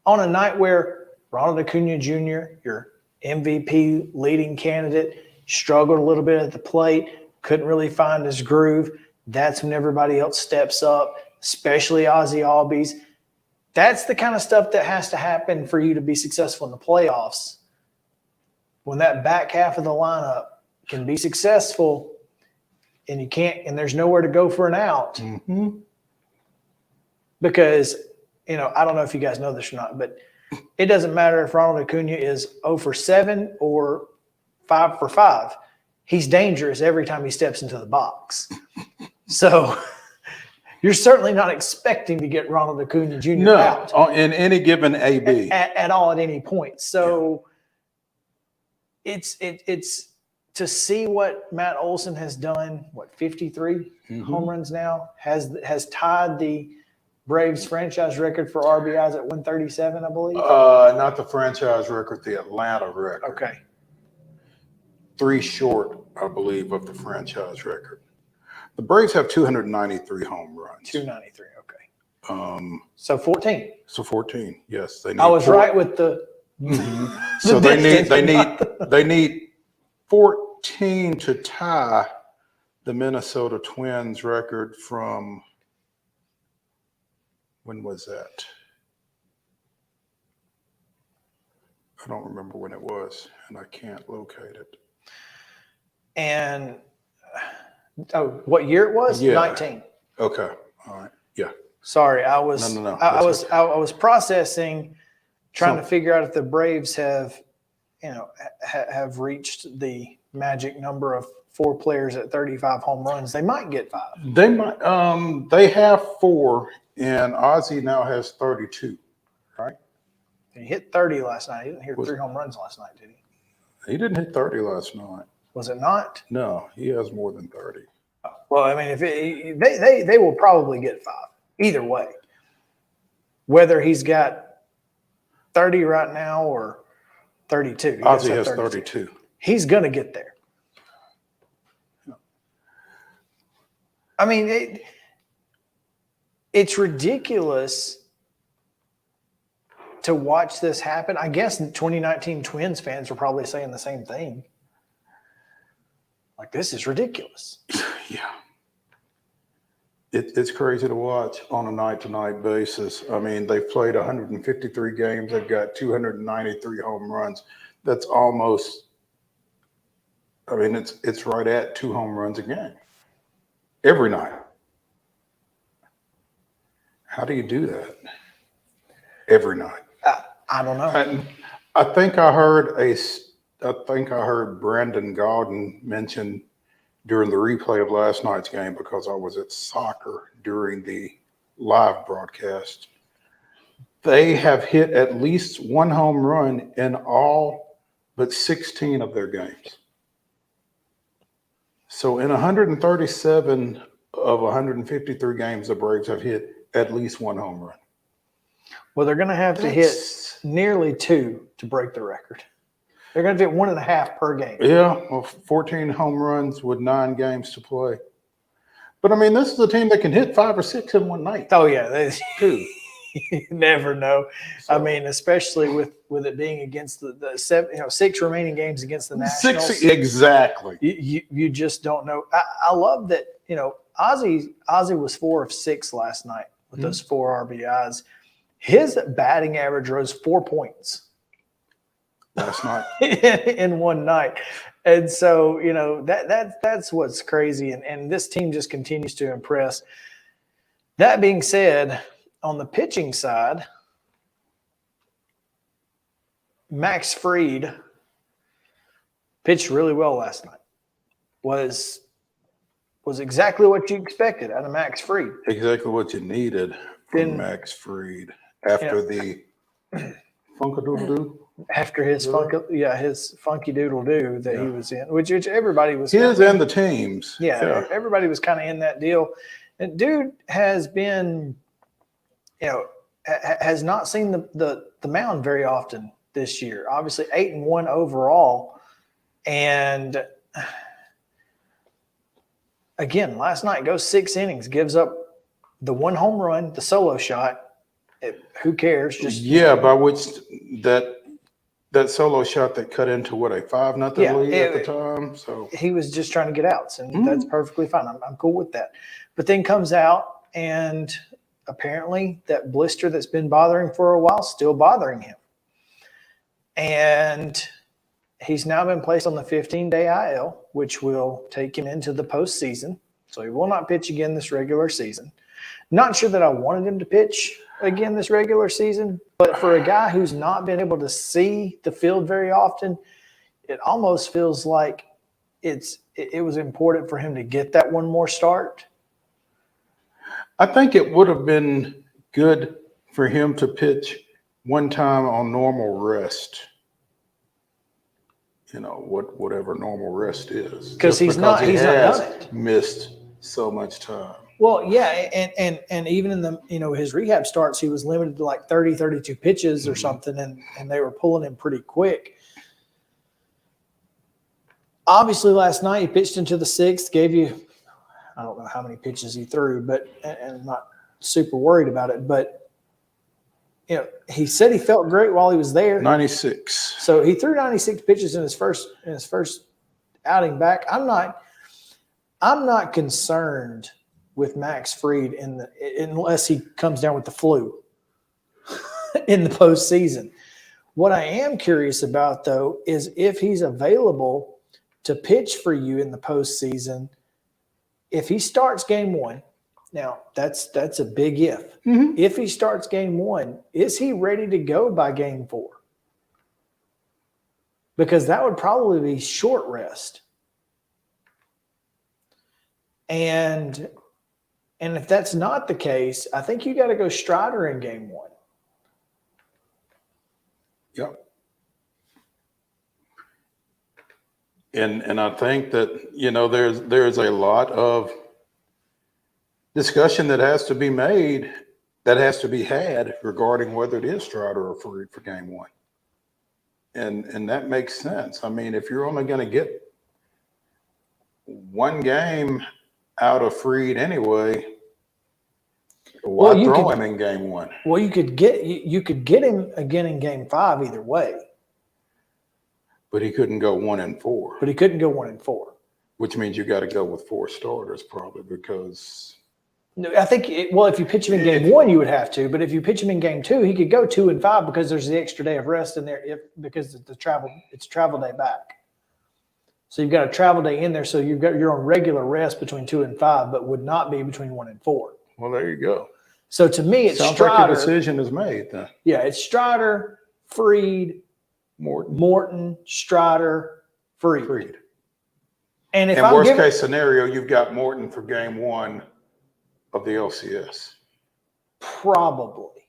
On a night where Ronald Acuna Jr., your MVP leading candidate, struggled a little bit at the plate, couldn't really find his groove, that's when everybody else steps up, especially Ozzie Albies. That's the kind of stuff that has to happen for you to be successful in the playoffs. When that back half of the lineup can be successful, and you can't, and there's nowhere to go for an out. Mm-hmm. Because, I don't know if you guys know this or not, but it doesn't matter if Ronald Acuna is 0 for 7 or 5 for 5. He's dangerous every time he steps into the box. So you're certainly not expecting to get Ronald Acuna Jr. out. No, in any given AB. At all at any point. So it's to see what Matt Olson has done, 53 home runs now, has tied the Braves franchise record for RBIs at 137, I believe. Not the franchise record, the Atlanta record. Okay. 3 short, I believe, of the franchise record. The Braves have 293 home runs. 293, okay. So 14. So 14, yes. They need I was right with the. So they need 14 to tie the Minnesota Twins record from, when was that? I don't remember when it was, and I can't locate it. And what year it was? Yeah. 19. Okay. All right. Yeah. Sorry, I was No. I was processing, trying to figure out if the Braves have have reached the magic number of 4 players at 35 home runs, they might get 5. They might. They have 4, and Ozzie now has 32. Right? He hit 30 last night. He didn't hit 3 home runs last night, did he? He didn't hit 30 last night. Was it not? No, he has more than 30. Well, I mean, if they will probably get 5 either way. Whether he's got 30 right now or 32. Ozzie has 32. He's going to get there. I mean, it's ridiculous to watch this happen. I guess 2019 Twins fans were probably saying the same thing. Like, this is ridiculous. Yeah. It's crazy to watch on a night-to-night basis. I mean, they've played 153 games. They've got 293 home runs. That's almost, I mean, it's right at 2 home runs a game every night. How do you do that every night? I don't know. I think I heard Brandon Gaudin mention during the replay of last night's game, because I was at soccer during the live broadcast. They have hit at least 1 home run in all but 16 of their games. So in 137 of 153 games, the Braves have hit at least 1 home run. Well, they're going to have to hit nearly 2 to break the record. They're going to hit 1.5 per game. Yeah, well, 14 home runs with 9 games to play. But, I mean, this is a team that can hit 5 or 6 in one night. Oh, yeah. You never know. So, I mean, especially with it being against the 6 remaining games against the Nationals. 6, exactly. You just don't know. I love that, Ozzie was 4 of 6 last night with those 4 RBIs. His batting average rose 4 points last night in one night. And so, that's what's crazy. And this team just continues to impress. That being said, on the pitching side, Max Fried pitched really well last night. Was exactly what you expected out of Max Fried. Exactly what you needed from Max Fried after the Funkadoodle-Doo. After his funky doodle do that he was in, which everybody was. His and the teams. Yeah, everybody was kind of in that deal. And dude has been, has not seen the mound very often this year. Obviously 8-1 overall. And again, last night goes 6 innings, gives up the 1 home run, the solo shot. Who cares? Just by which that solo shot that cut into a 5-0 lead at the time. So he was just trying to get outs, and that's perfectly fine. I'm cool with that. But then comes out, and apparently that blister that's been bothering for a while still bothering him. And he's now been placed on the 15-day IL, which will take him into the postseason. So he will not pitch again this regular season. Not sure that I wanted him to pitch again this regular season, but for a guy who's not been able to see the field very often, it almost feels like it was important for him to get that one more start. I think it would have been good for him to pitch one time on normal rest. Whatever normal rest is. Because he's not done it. Missed so much time. Well, yeah, and even in the his rehab starts, he was limited to like 30, 32 pitches or something, and they were pulling him pretty quick. Obviously, last night he pitched into the 6th, gave you, I don't know how many pitches he threw, but and I'm not super worried about it, but he said he felt great while he was there. 96. So he threw 96 pitches in his first outing back. I'm not concerned with Max Fried unless he comes down with the flu in the postseason. What I am curious about, though, is if he's available to pitch for you in the postseason. If he starts game 1, now that's a big if. Mm-hmm. If he starts game 1, is he ready to go by game 4? because that would probably be short rest. And if that's not the case, I think you got to go Strider in game 1. Yep. And I think that, there's a lot of discussion that has to be made, that has to be had regarding whether it is Strider or Freed for game 1. And that makes sense. I mean, if you're only going to get one game out of Freed anyway, why throw him in game 1? Well, you could get him again in game 5 either way. But he couldn't go 1 and 4. But he couldn't go 1 and 4. Which means you got to go with 4 starters probably, because No, I think if you pitch him in game 1, you would have to. But if you pitch him in game 2, he could go 2 and 5 because there's the extra day of rest in there. Because it's travel day back. So you've got a travel day in there. So you're on regular rest between 2 and 5, but would not be between 1 and 4. Well, there you go. So to me, it's sounds Strider. like a decision is made then. Yeah, it's Strider, Freed, Morton, Strider, Freed. And if in worst case scenario, you've got Morton for game 1 of the LCS. Probably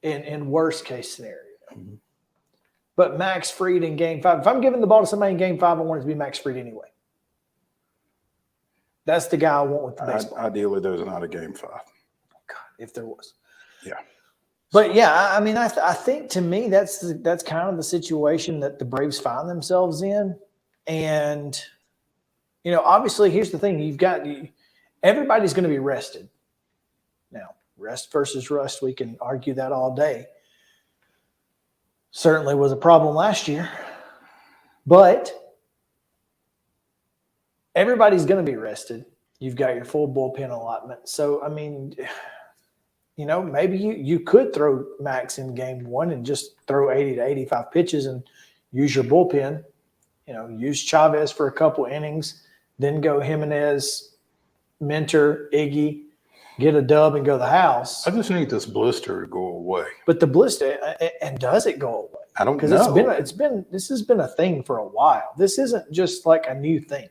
in worst case scenario. Mm-hmm. But Max Fried in game 5. If I'm giving the ball to somebody in game 5, I want it to be Max Fried anyway. That's the guy I want with the baseball. Ideally, there's not a game 5. God, if there was. Yeah. But yeah, I mean, I think to me that's kind of the situation that the Braves find themselves in. And, obviously here's the thing. Everybody's going to be rested. Now, rest versus rust, we can argue that all day. Certainly was a problem last year. But everybody's going to be rested. You've got your full bullpen allotment. So, I mean, maybe you could throw Max in game 1 and just throw 80 to 85 pitches and use your bullpen. Use Chavez for a couple innings, then go Jimenez, Minter, Iggy, get a dub and go to the house. I just need this blister to go away. But the blister, and does it go away? I don't know. Because this has been a thing for a while. This isn't just like a new thing.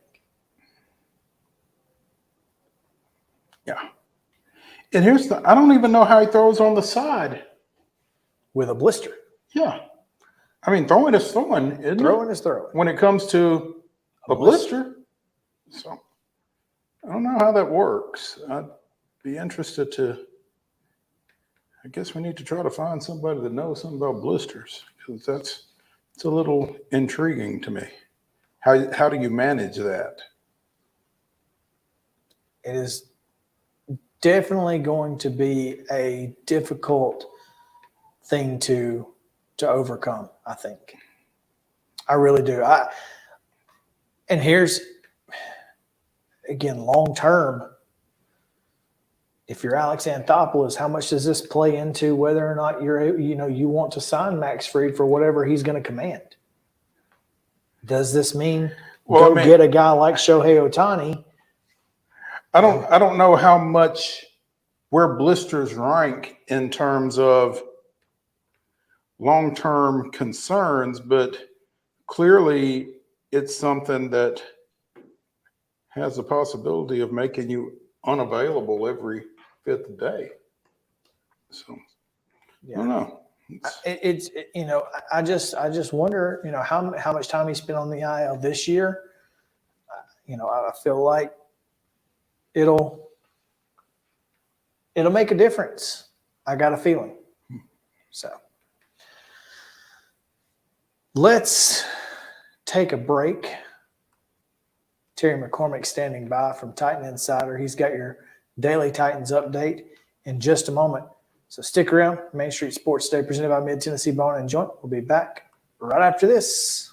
Yeah. And I don't even know how he throws on the side. With a blister. Yeah. I mean, throwing is throwing, isn't it? Throwing is throwing. When it comes to a blister. So I don't know how that works. I'd be interested I guess we need to try to find somebody that knows something about blisters, because it's a little intriguing to me. How do you manage that? It is definitely going to be a difficult thing to overcome, I think. I really do. And here's, again, long term, if you're Alex Anthopoulos, how much does this play into whether or not you want to sign Max Fried for whatever he's going to command? Does this mean get a guy like Shohei Ohtani? I don't know how much where blisters rank in terms of long-term concerns, but clearly it's something that has the possibility of making you unavailable every 5th day. So I don't know. I just wonder, how much time he spent on the IL this year. I feel like it'll make a difference. I got a feeling. So let's take a break. Terry McCormick standing by from Titan Insider. He's got your daily Titans update in just a moment. So stick around. Main Street Sports Day presented by Mid-Tennessee Bone and Joint. We'll be back right after this.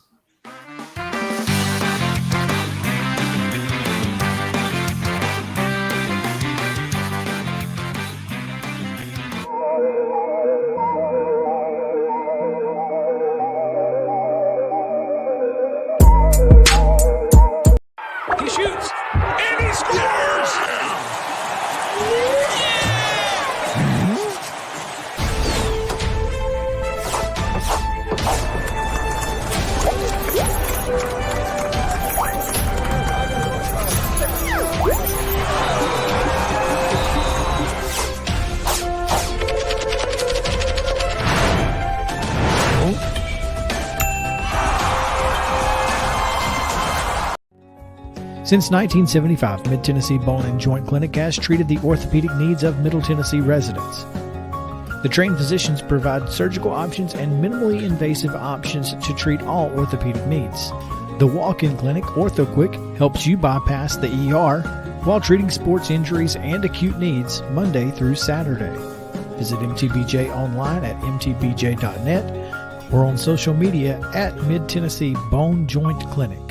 He shoots, and he scores! Since 1975, Mid-Tennessee Bone and Joint Clinic has treated the orthopedic needs of Middle Tennessee residents. The trained physicians provide surgical options and minimally invasive options to treat all orthopedic needs. The walk-in clinic, OrthoQuick, helps you bypass the ER while treating sports injuries and acute needs Monday through Saturday. Visit MTBJ online at mtbj.net or on social media at Mid-Tennessee Bone Joint Clinic.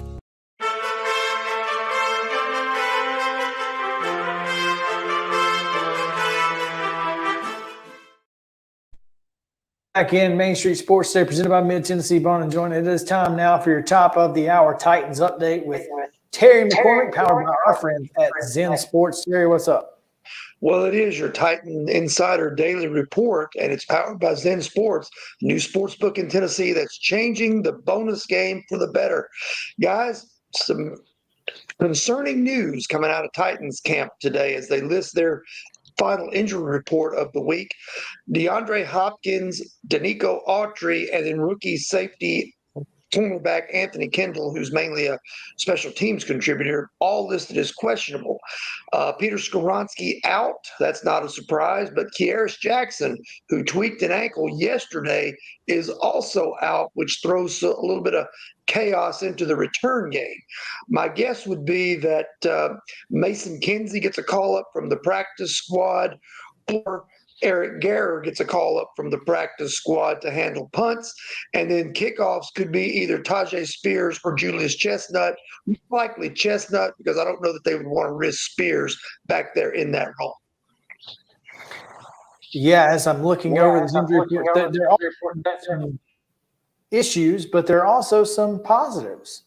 Back in Main Street Sports Day, presented by Mid-Tennessee Bone and Joint. It is time now for your top of the hour Titans update with Terry McCormick, powered by our friends at Zen Sports. Terry, what's up? Well, it is your Titan Insider Daily Report, and it's powered by Zen Sports, new sports book in Tennessee that's changing the bonus game for the better. Guys, some concerning news coming out of Titans camp today as they list their final injury report of the week. DeAndre Hopkins, Danico Autry, and then rookie safety cornerback Anthony Kendall, who's mainly a special teams contributor, all listed as questionable. Peter Skoronski out. That's not a surprise. But Kearis Jackson, who tweaked an ankle yesterday, is also out, which throws a little bit of chaos into the return game. My guess would be that Mason Kinsey gets a call up from the practice squad, or Eric Garrer gets a call up from the practice squad to handle punts, and then kickoffs could be either Tajay Spears or Julius Chestnut, likely Chestnut, because I don't know that they would want to risk Spears back there in that role. Yeah, as I'm looking over the injury report, there are some issues, but there are also some positives,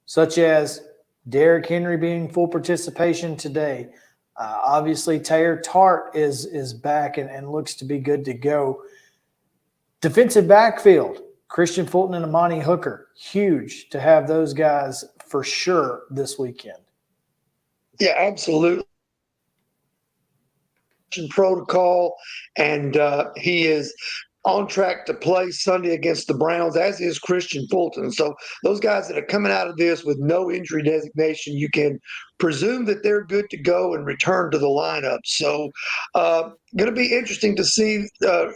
such as Derrick Henry being full participation today. Obviously, Taylor Tart is back and looks to be good to go. Defensive backfield, Christian Fulton and Amani Hooker, huge to have those guys for sure this weekend. Yeah, absolutely. Protocol, and he is on track to play Sunday against the Browns, as is Christian Fulton. So those guys that are coming out of this with no injury designation, you can presume that they're good to go and return to the lineup. So going to be interesting to see,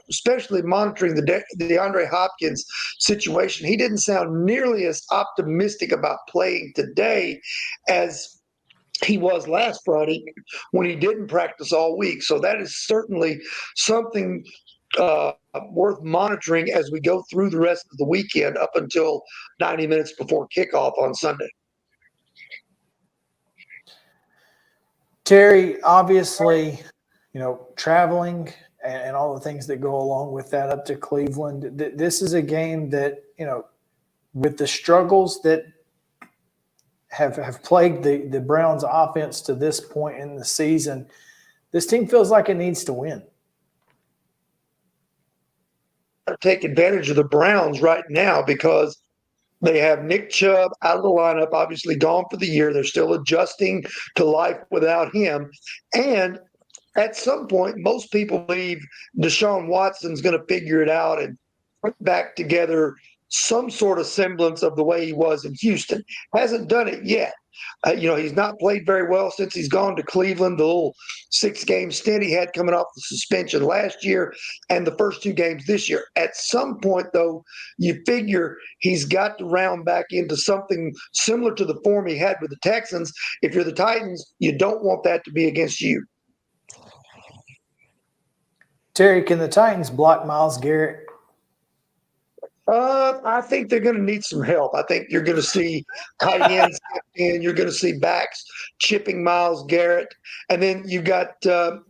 especially monitoring the DeAndre Hopkins situation. He didn't sound nearly as optimistic about playing today as he was last Friday when he didn't practice all week. So that is certainly something worth monitoring as we go through the rest of the weekend up until 90 minutes before kickoff on Sunday. Terry, obviously, traveling and all the things that go along with that up to Cleveland. This is a game that, with the struggles that have plagued the Browns offense to this point in the season, this team feels like it needs to win. Take advantage of the Browns right now because they have Nick Chubb out of the lineup, obviously gone for the year. They're still adjusting to life without him. And at some point, most people believe Deshaun Watson's going to figure it out and put back together some sort of semblance of the way he was in Houston. Hasn't done it yet. He's not played very well since he's gone to Cleveland, the little 6-game stint he had coming off the suspension last year and the first 2 games this year. At some point, though, you figure he's got to round back into something similar to the form he had with the Texans. If you're the Titans, you don't want that to be against you. Terry, can the Titans block Myles Garrett? I think they're going to need some help. I think you're going to see tight ends step in. You're going to see backs chipping Myles Garrett. And then you've got the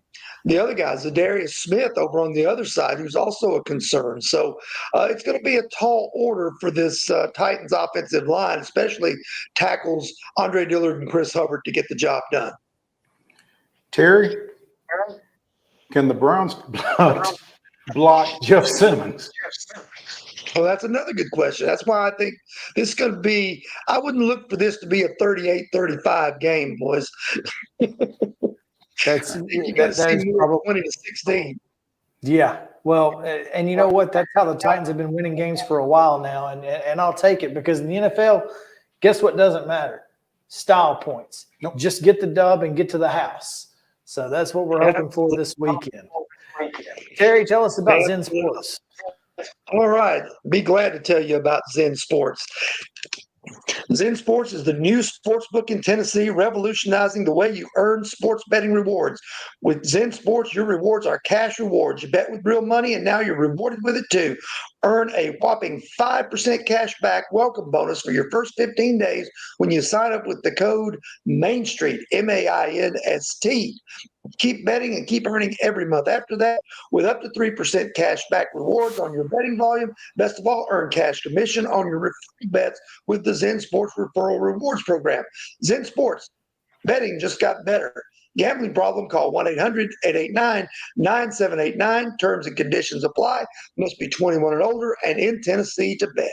other guys, Zadarius Smith over on the other side, who's also a concern. So it's going to be a tall order for this Titans offensive line, especially tackles Andre Dillard and Chris Hubbard to get the job done. Terry, can the Browns block Jeff Simmons? Well, that's another good question. That's why I think this is going to be – I wouldn't look for this to be a 38-35 game, boys. That's you got to see more 20-16. Yeah. Well, and you know what? That's how the Titans have been winning games for a while now, and I'll take it because in the NFL, guess what doesn't matter? style points. Nope. Just get the dub and get to the house. So that's what we're hoping for this weekend. Terry, tell us about Zen Sports. All right. Be glad to tell you about Zen Sports. Zen Sports is the new sports book in Tennessee, revolutionizing the way you earn sports betting rewards. With Zen Sports, your rewards are cash rewards. You bet with real money, and now you're rewarded with it too. Earn a whopping 5% cash back welcome bonus for your first 15 days when you sign up with the code Main Street, MAINST. Keep betting and keep earning every month after that with up to 3% cash back rewards on your betting volume. Best of all, earn cash commission on your bets with the Zen Sports Referral Rewards Program. Zen Sports, betting just got better. Gambling problem, call 1-800-889-9789. Terms and conditions apply. Must be 21 and older and in Tennessee to bet.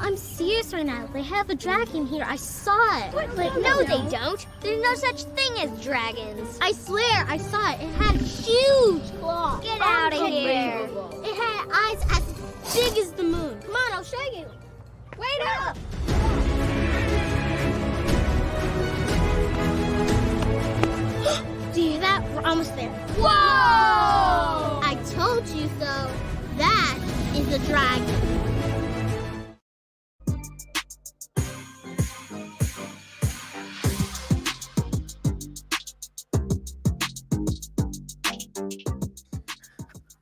I'm serious right now. They have a dragon here. I saw it. But no, they don't. There's no such thing as dragons. I swear, I saw it. It had huge claws. Get out of here. It had eyes as big as the moon. Come on, I'll show you. Wait up. Do you hear that? We're almost there. Whoa! I told you so. That is a dragon.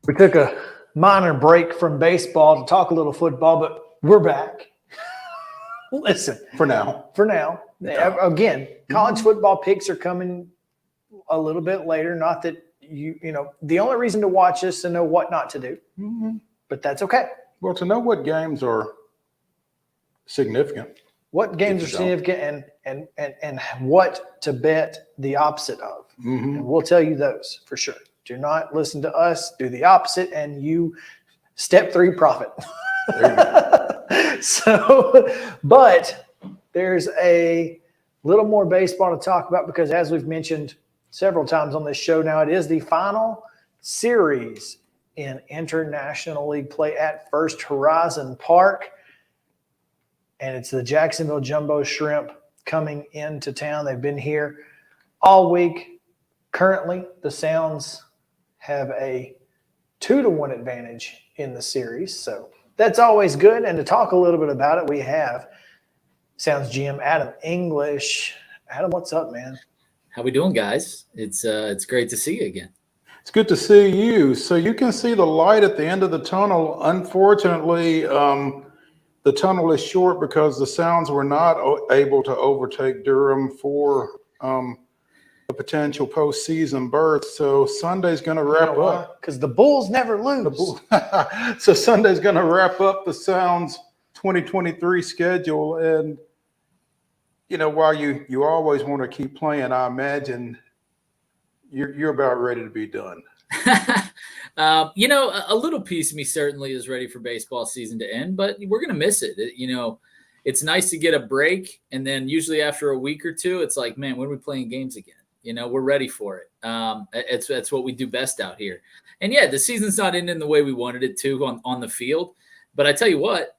We took a minor break from baseball to talk a little football, but we're back. Listen. For now. Again, college football picks are coming a little bit later. Not that you know, the only reason to watch this is to know what not to do. Mm-hmm. But that's okay. Well, to know what games are significant. What games are significant and what to bet the opposite of. Mm-hmm. And we'll tell you those for sure. Do not listen to us. Do the opposite, and you step 3 profit. But there's a little more baseball to talk about because, as we've mentioned several times on this show now, it is the final series in International League play at First Horizon Park. And it's the Jacksonville Jumbo Shrimp coming into town. They've been here all week. Currently, the Sounds have a 2-1 advantage in the series. So that's always good. And to talk a little bit about it, we have Sounds GM Adam English. Adam, what's up, man? How we doing, guys? It's great to see you again. It's good to see you. So you can see the light at the end of the tunnel. Unfortunately, the tunnel is short because the Sounds were not able to overtake Durham for a potential postseason berth. So Sunday's going to wrap up. Because the Bulls never lose. So Sunday's going to wrap up the Sounds 2023 schedule. And, you know, while you always want to keep playing, I imagine you're about ready to be done. You know, a little piece of me certainly is ready for baseball season to end, but we're going to miss it. You know, it's nice to get a break. And then usually after a week or two, it's like, man, when are we playing games again? You know, we're ready for it. It's what we do best out here. And yeah, the season's not ending the way we wanted it to on the field. But I tell you what,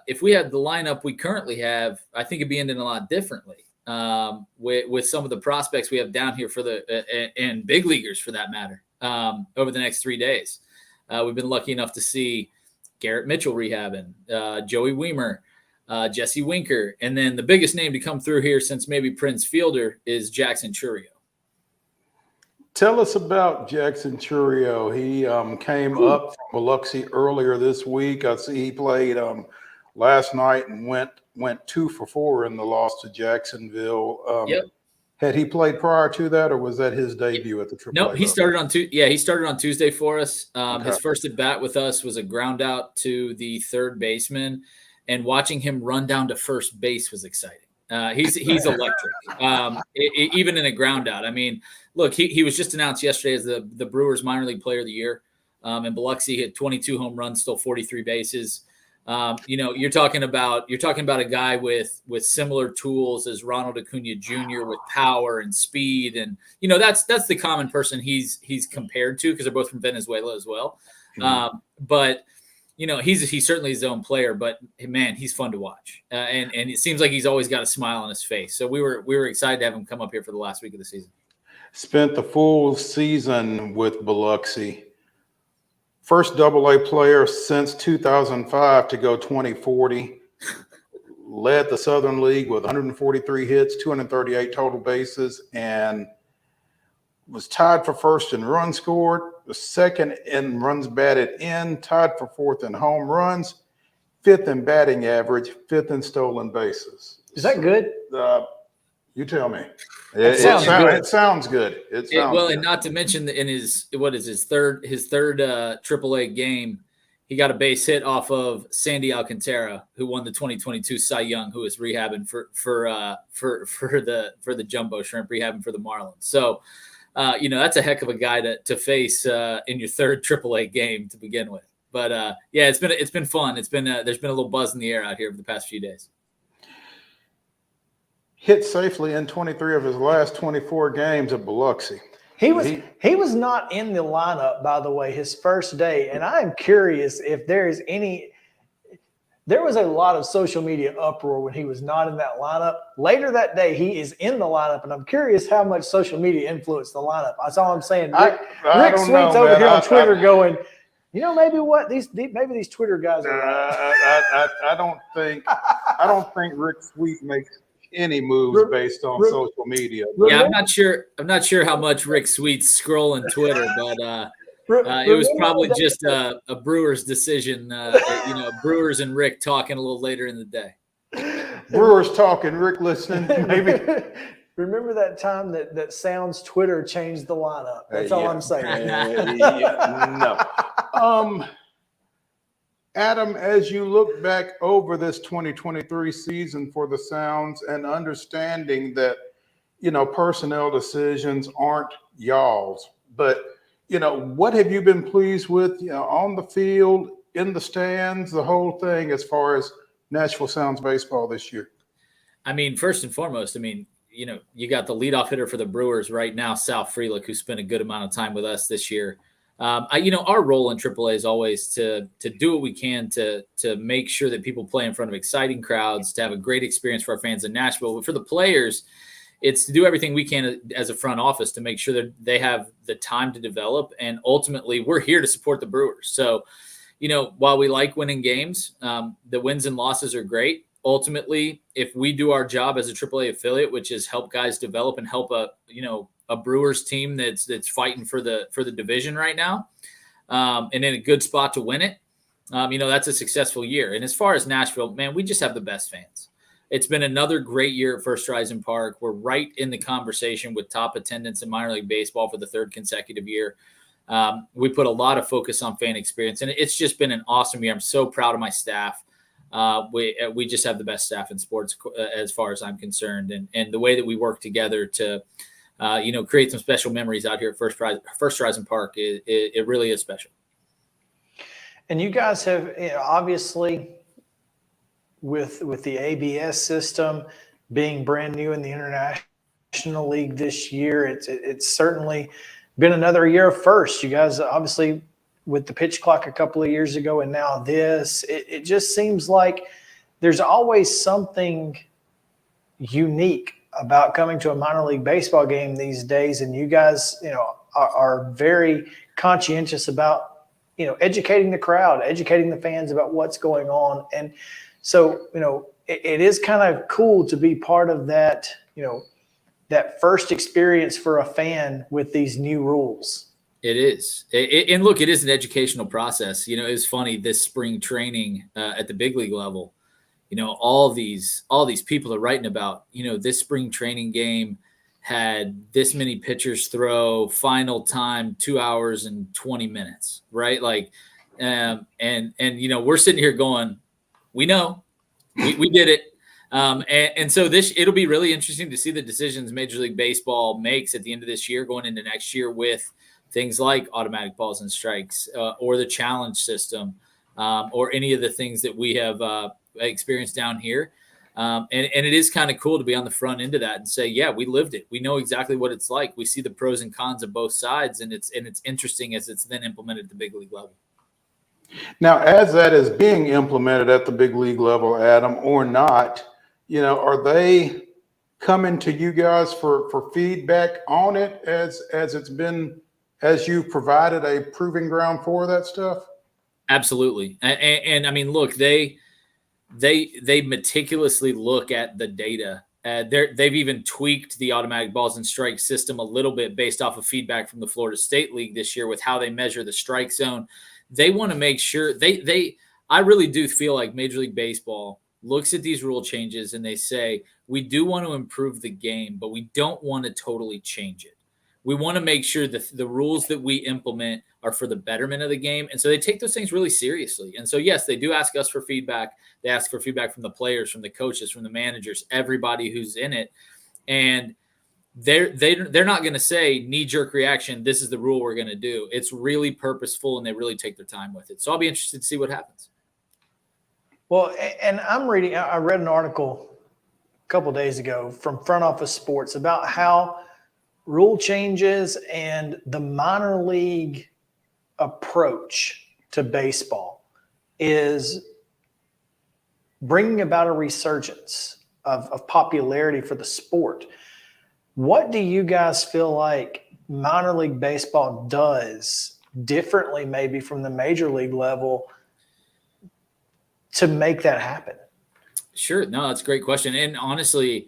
if we had the lineup we currently have, I think it'd be ending a lot differently with some of the prospects we have down here for and big leaguers for that matter over the next 3 days. We've been lucky enough to see Garrett Mitchell rehabbing, Joey Weimer, Jesse Winker, and then the biggest name to come through here since maybe Prince Fielder is Jackson Churio. Tell us about Jackson Churio. He came up from Biloxi earlier this week. I see he played last night and went 2 for 4 in the loss to Jacksonville. Yep. Had he played prior to that, or was that his debut at the AAA? No, he started on he started on Tuesday for us. His first at bat with us was a ground out to the third baseman, and watching him run down to first base was exciting. He's electric, even in a ground out. I mean, look, he was just announced yesterday as the Brewers minor league player of the year. In Biloxi, he hit 22 home runs, stole 43 bases. You're talking about a guy with similar tools as Ronald Acuna Jr. with power and speed, and that's the common person he's compared to because they're both from Venezuela as well. But he's certainly his own player. But man, he's fun to watch, and it seems like he's always got a smile on his face. So we were excited to have him come up here for the last week of the season. Spent the full season with Biloxi. First AA player since 2005 to go 2040. Led the Southern League with 143 hits, 238 total bases, and was tied for first in runs scored, was second in runs batted in, tied for fourth in home runs, fifth in batting average, fifth in stolen bases. Is that good? You tell me. It sounds good. It sounds good. And not to mention in his third AAA game, he got a base hit off of Sandy Alcantara, who won the 2022 Cy Young, who is rehabbing for the Jumbo Shrimp, rehabbing for the Marlins. So, that's a heck of a guy to face in your third AAA game to begin with. But it's been fun. There's been a little buzz in the air out here over the past few days. Hit safely in 23 of his last 24 games at Biloxi. He was not in the lineup, by the way, his first day. And I'm curious if there is any – there was a lot of social media uproar when he was not in that lineup. Later that day, he is in the lineup, and I'm curious how much social media influenced the lineup. That's all I'm saying. Rick Sweet's over here on Twitter going, maybe these Twitter guys are right. I don't think Rick Sweet makes any moves based on social media. Yeah, I'm not sure how much Rick Sweet's scrolling Twitter, but it was probably just a Brewers decision. Brewers and Rick talking a little later in the day. Brewers talking, Rick listening, maybe. Remember that time that Sounds Twitter changed the lineup? That's all I'm saying. No. Adam, as you look back over this 2023 season for the Sounds and understanding that, personnel decisions aren't y'all's, but, what have you been pleased with, on the field, in the stands, the whole thing as far as Nashville Sounds baseball this year? I mean, first and foremost, you got the leadoff hitter for the Brewers right now, Sal Frelick, who spent a good amount of time with us this year. Our role in AAA is always to do what we can to make sure that people play in front of exciting crowds, to have a great experience for our fans in Nashville. But for the players, it's to do everything we can as a front office to make sure that they have the time to develop. And ultimately, we're here to support the Brewers. So, while we like winning games, the wins and losses are great. Ultimately, if we do our job as a AAA affiliate, which is help guys develop and help a Brewers team that's fighting for the division right now, and in a good spot to win it, that's a successful year. And as far as Nashville, man, we just have the best fans. It's been another great year at First Horizon Park. We're right in the conversation with top attendance in minor league baseball for the third consecutive year. We put a lot of focus on fan experience, and it's just been an awesome year. I'm so proud of my staff. We just have the best staff in sports as far as I'm concerned, and the way that we work together to create some special memories out here at First Horizon Park. It really is special. And you guys have obviously with the ABS system being brand new in the International League this year, it's certainly been another year of first. You guys obviously with the pitch clock a couple of years ago, and now this, it just seems like there's always something unique about coming to a minor league baseball game these days. And you guys, are very conscientious about, educating the crowd, educating the fans about what's going on. And so, it is kind of cool to be part of that, that first experience for a fan with these new rules. It is. And look, it is an educational process. It's funny, this spring training at the big league level, all these people are writing about, this spring training game had this many pitchers throw, final time 2 hours and 20 minutes, right? Like, and we're sitting here going, we know, we did it. And so it'll be really interesting to see the decisions Major League Baseball makes at the end of this year, going into next year with things like automatic balls and strikes or the challenge system. or any of the things that we have experienced down here. And it is kind of cool to be on the front end of that and say, yeah, we lived it. We know exactly what it's like. We see the pros and cons of both sides, and it's interesting as it's then implemented at the big league level. Now, as that is being implemented at the big league level, Adam, or not, are they coming to you guys for feedback on it as it's been, as you've provided a proving ground for that stuff? Absolutely. And I mean, look, they meticulously look at the data. They've even tweaked the automatic balls and strikes system a little bit based off of feedback from the Florida State League this year with how they measure the strike zone. They want to make sure I really do feel like Major League Baseball looks at these rule changes and they say, we do want to improve the game, but we don't want to totally change it. We want to make sure that the rules that we implement are for the betterment of the game. And so they take those things really seriously. And so, yes, they do ask us for feedback. They ask for feedback from the players, from the coaches, from the managers, everybody who's in it. And they're not going to say knee-jerk reaction, this is the rule we're going to do. It's really purposeful, and they really take their time with it. So I'll be interested to see what happens. Well, and I read an article a couple of days ago from Front Office Sports about how rule changes and the minor league approach to baseball is bringing about a resurgence of popularity for the sport. What do you guys feel like minor league baseball does differently maybe from the major league level to make that happen? Sure. No, that's a great question. And honestly,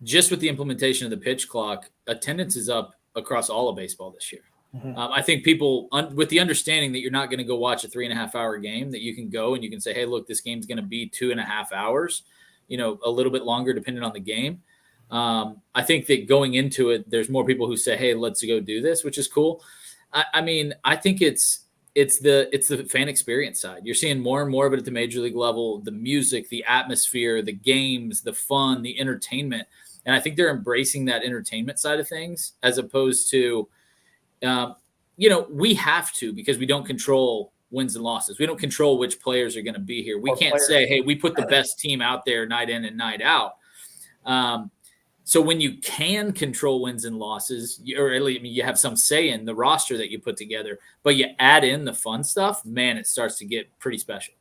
just with the implementation of the pitch clock, attendance is up across all of baseball this year. Mm-hmm. I think people with the understanding that you're not going to go watch a 3.5 hour game, that you can go and you can say, hey, look, this game's going to be 2.5 hours, a little bit longer depending on the game. I think that going into it, there's more people who say, hey, let's go do this, which is cool. I mean, I think it's the fan experience side. You're seeing more and more of it at the major league level, the music, the atmosphere, the games, the fun, the entertainment. And I think they're embracing that entertainment side of things as opposed to, we have to, because we don't control wins and losses. We don't control which players are going to be here. We can't say, hey, we put the best team out there night in and night out. So when you can control wins and losses, or at least you have some say in the roster that you put together, but you add in the fun stuff, man, it starts to get pretty special.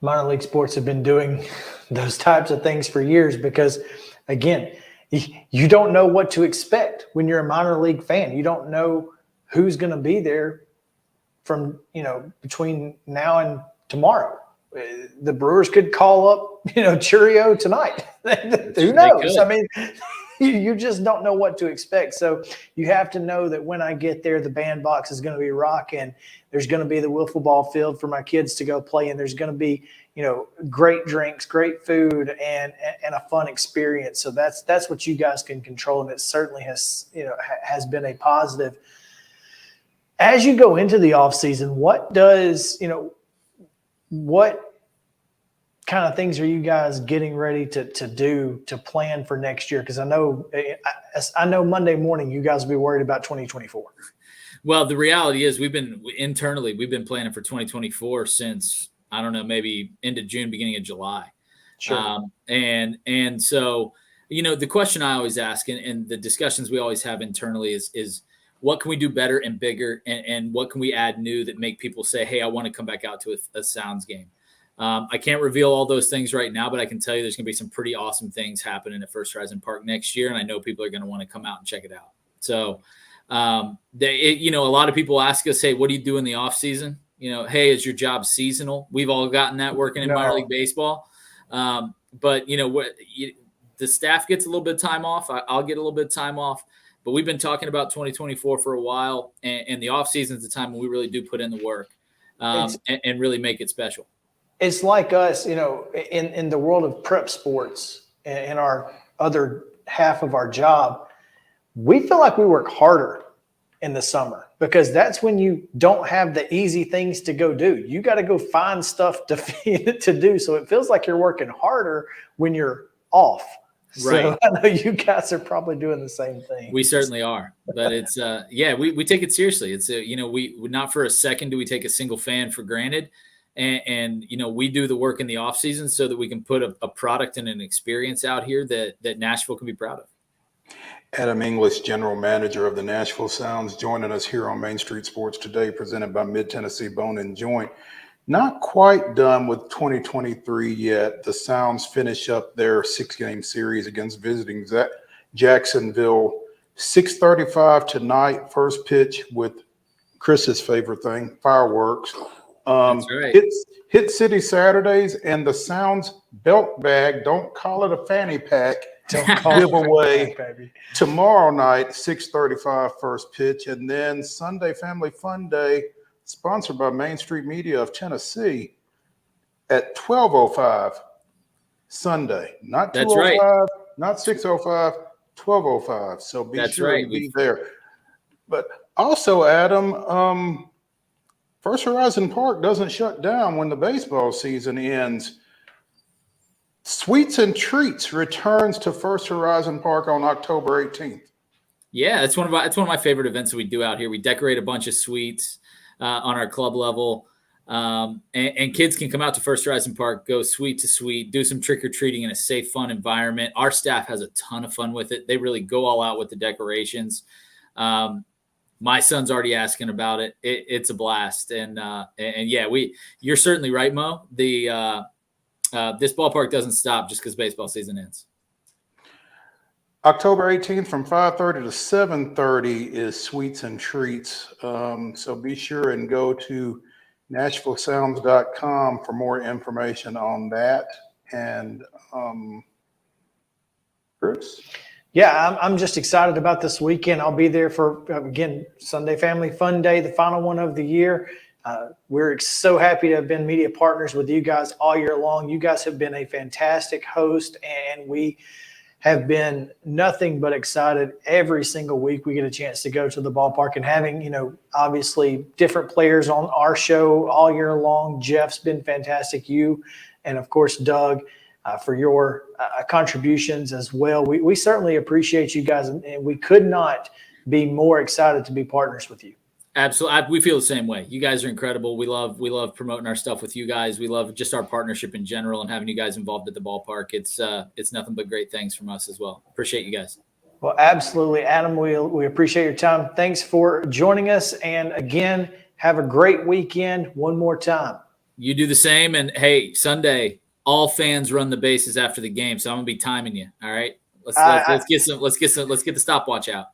Minor league sports have been doing those types of things for years because, again, you don't know what to expect when you're a minor league fan. You don't know who's going to be there from, between now and tomorrow. The Brewers could call up, Churio tonight. Who knows? I mean, you just don't know what to expect. So you have to know that when I get there, the bandbox is going to be rocking. There's going to be the wiffle ball field for my kids to go play, and there's going to be, great drinks, great food, and a fun experience. So that's what you guys can control, and it certainly has been a positive. As you go into the off season, what kind of things are you guys getting ready to do to plan for next year? Because I know Monday morning you guys will be worried about 2024. Well, the reality is we've been planning for 2024 since, I don't know, maybe end of June, beginning of July. Sure. And so, the question I always ask and the discussions we always have internally is what can we do better and bigger, and what can we add new that make people say, hey, I want to come back out to a Sounds game. I can't reveal all those things right now, but I can tell you there's going to be some pretty awesome things happening at First Horizon Park next year, and I know people are going to want to come out and check it out. So, a lot of people ask us, hey, what do you do in the off season? Hey, is your job seasonal? We've all gotten that working in minor league baseball. But the staff gets a little bit of time off. I'll get a little bit of time off. But we've been talking about 2024 for a while, and the off season is the time when we really do put in the work and really make it special. It's like us, in the world of prep sports, in our other half of our job, we feel like we work harder in the summer because that's when you don't have the easy things to go do. You got to go find stuff to do. So it feels like you're working harder when you're off So I know you guys are probably doing the same thing. We certainly are, but it's we take it seriously. It's we not for a second do we take a single fan for granted, and we do the work in the off season so that we can put a product and an experience out here that Nashville can be proud of. Adam English, General Manager of the Nashville Sounds, joining us here on Main Street Sports Today, presented by Mid-Tennessee Bone and Joint. Not quite done with 2023 yet. The Sounds finish up their 6-game series against visiting Jacksonville. 6:35 tonight, first pitch with Chris's favorite thing, fireworks. That's right. Hit City Saturdays and the Sounds belt bag, don't call it a fanny pack, giveaway tomorrow night, 6:35 first pitch. And then Sunday Family Fun Day, sponsored by Main Street Media of Tennessee, at 12:05 Sunday. Not 2:05, not 6:05, 12:05. So be sure to be there. But also, Adam, First Horizon Park doesn't shut down when the baseball season ends. Sweets and Treats returns to First Horizon Park on October 18th. Yeah, it's one of my favorite events that we do out here. We decorate a bunch of suites on our club level, and kids can come out to First Horizon Park, go suite to suite, do some trick or treating in a safe, fun environment. Our staff has a ton of fun with it. They really go all out with the decorations. My son's already asking about it. It's a blast, and yeah, you're certainly right, Mo. This ballpark doesn't stop just because baseball season ends. October 18th from 5:30 to 7:30 is Sweets and Treats. So be sure and go to NashvilleSounds.com for more information on that. And Chris? Yeah, I'm just excited about this weekend. I'll be there for, again, Sunday Family Fun Day, the final one of the year. We're so happy to have been media partners with you guys all year long. You guys have been a fantastic host, and we have been nothing but excited every single week we get a chance to go to the ballpark, and having, obviously different players on our show all year long. Jeff's been fantastic. You, and of course, Doug, for your contributions as well. We certainly appreciate you guys, and we could not be more excited to be partners with you. Absolutely. We feel the same way. You guys are incredible. We love promoting our stuff with you guys. We love just our partnership in general and having you guys involved at the ballpark. It's nothing but great things from us as well. Appreciate you guys. Well, absolutely, Adam. We appreciate your time. Thanks for joining us. And again, have a great weekend one more time. You do the same. And hey, Sunday, all fans run the bases after the game. So I'm going to be timing you. All right. Let's get the stopwatch out.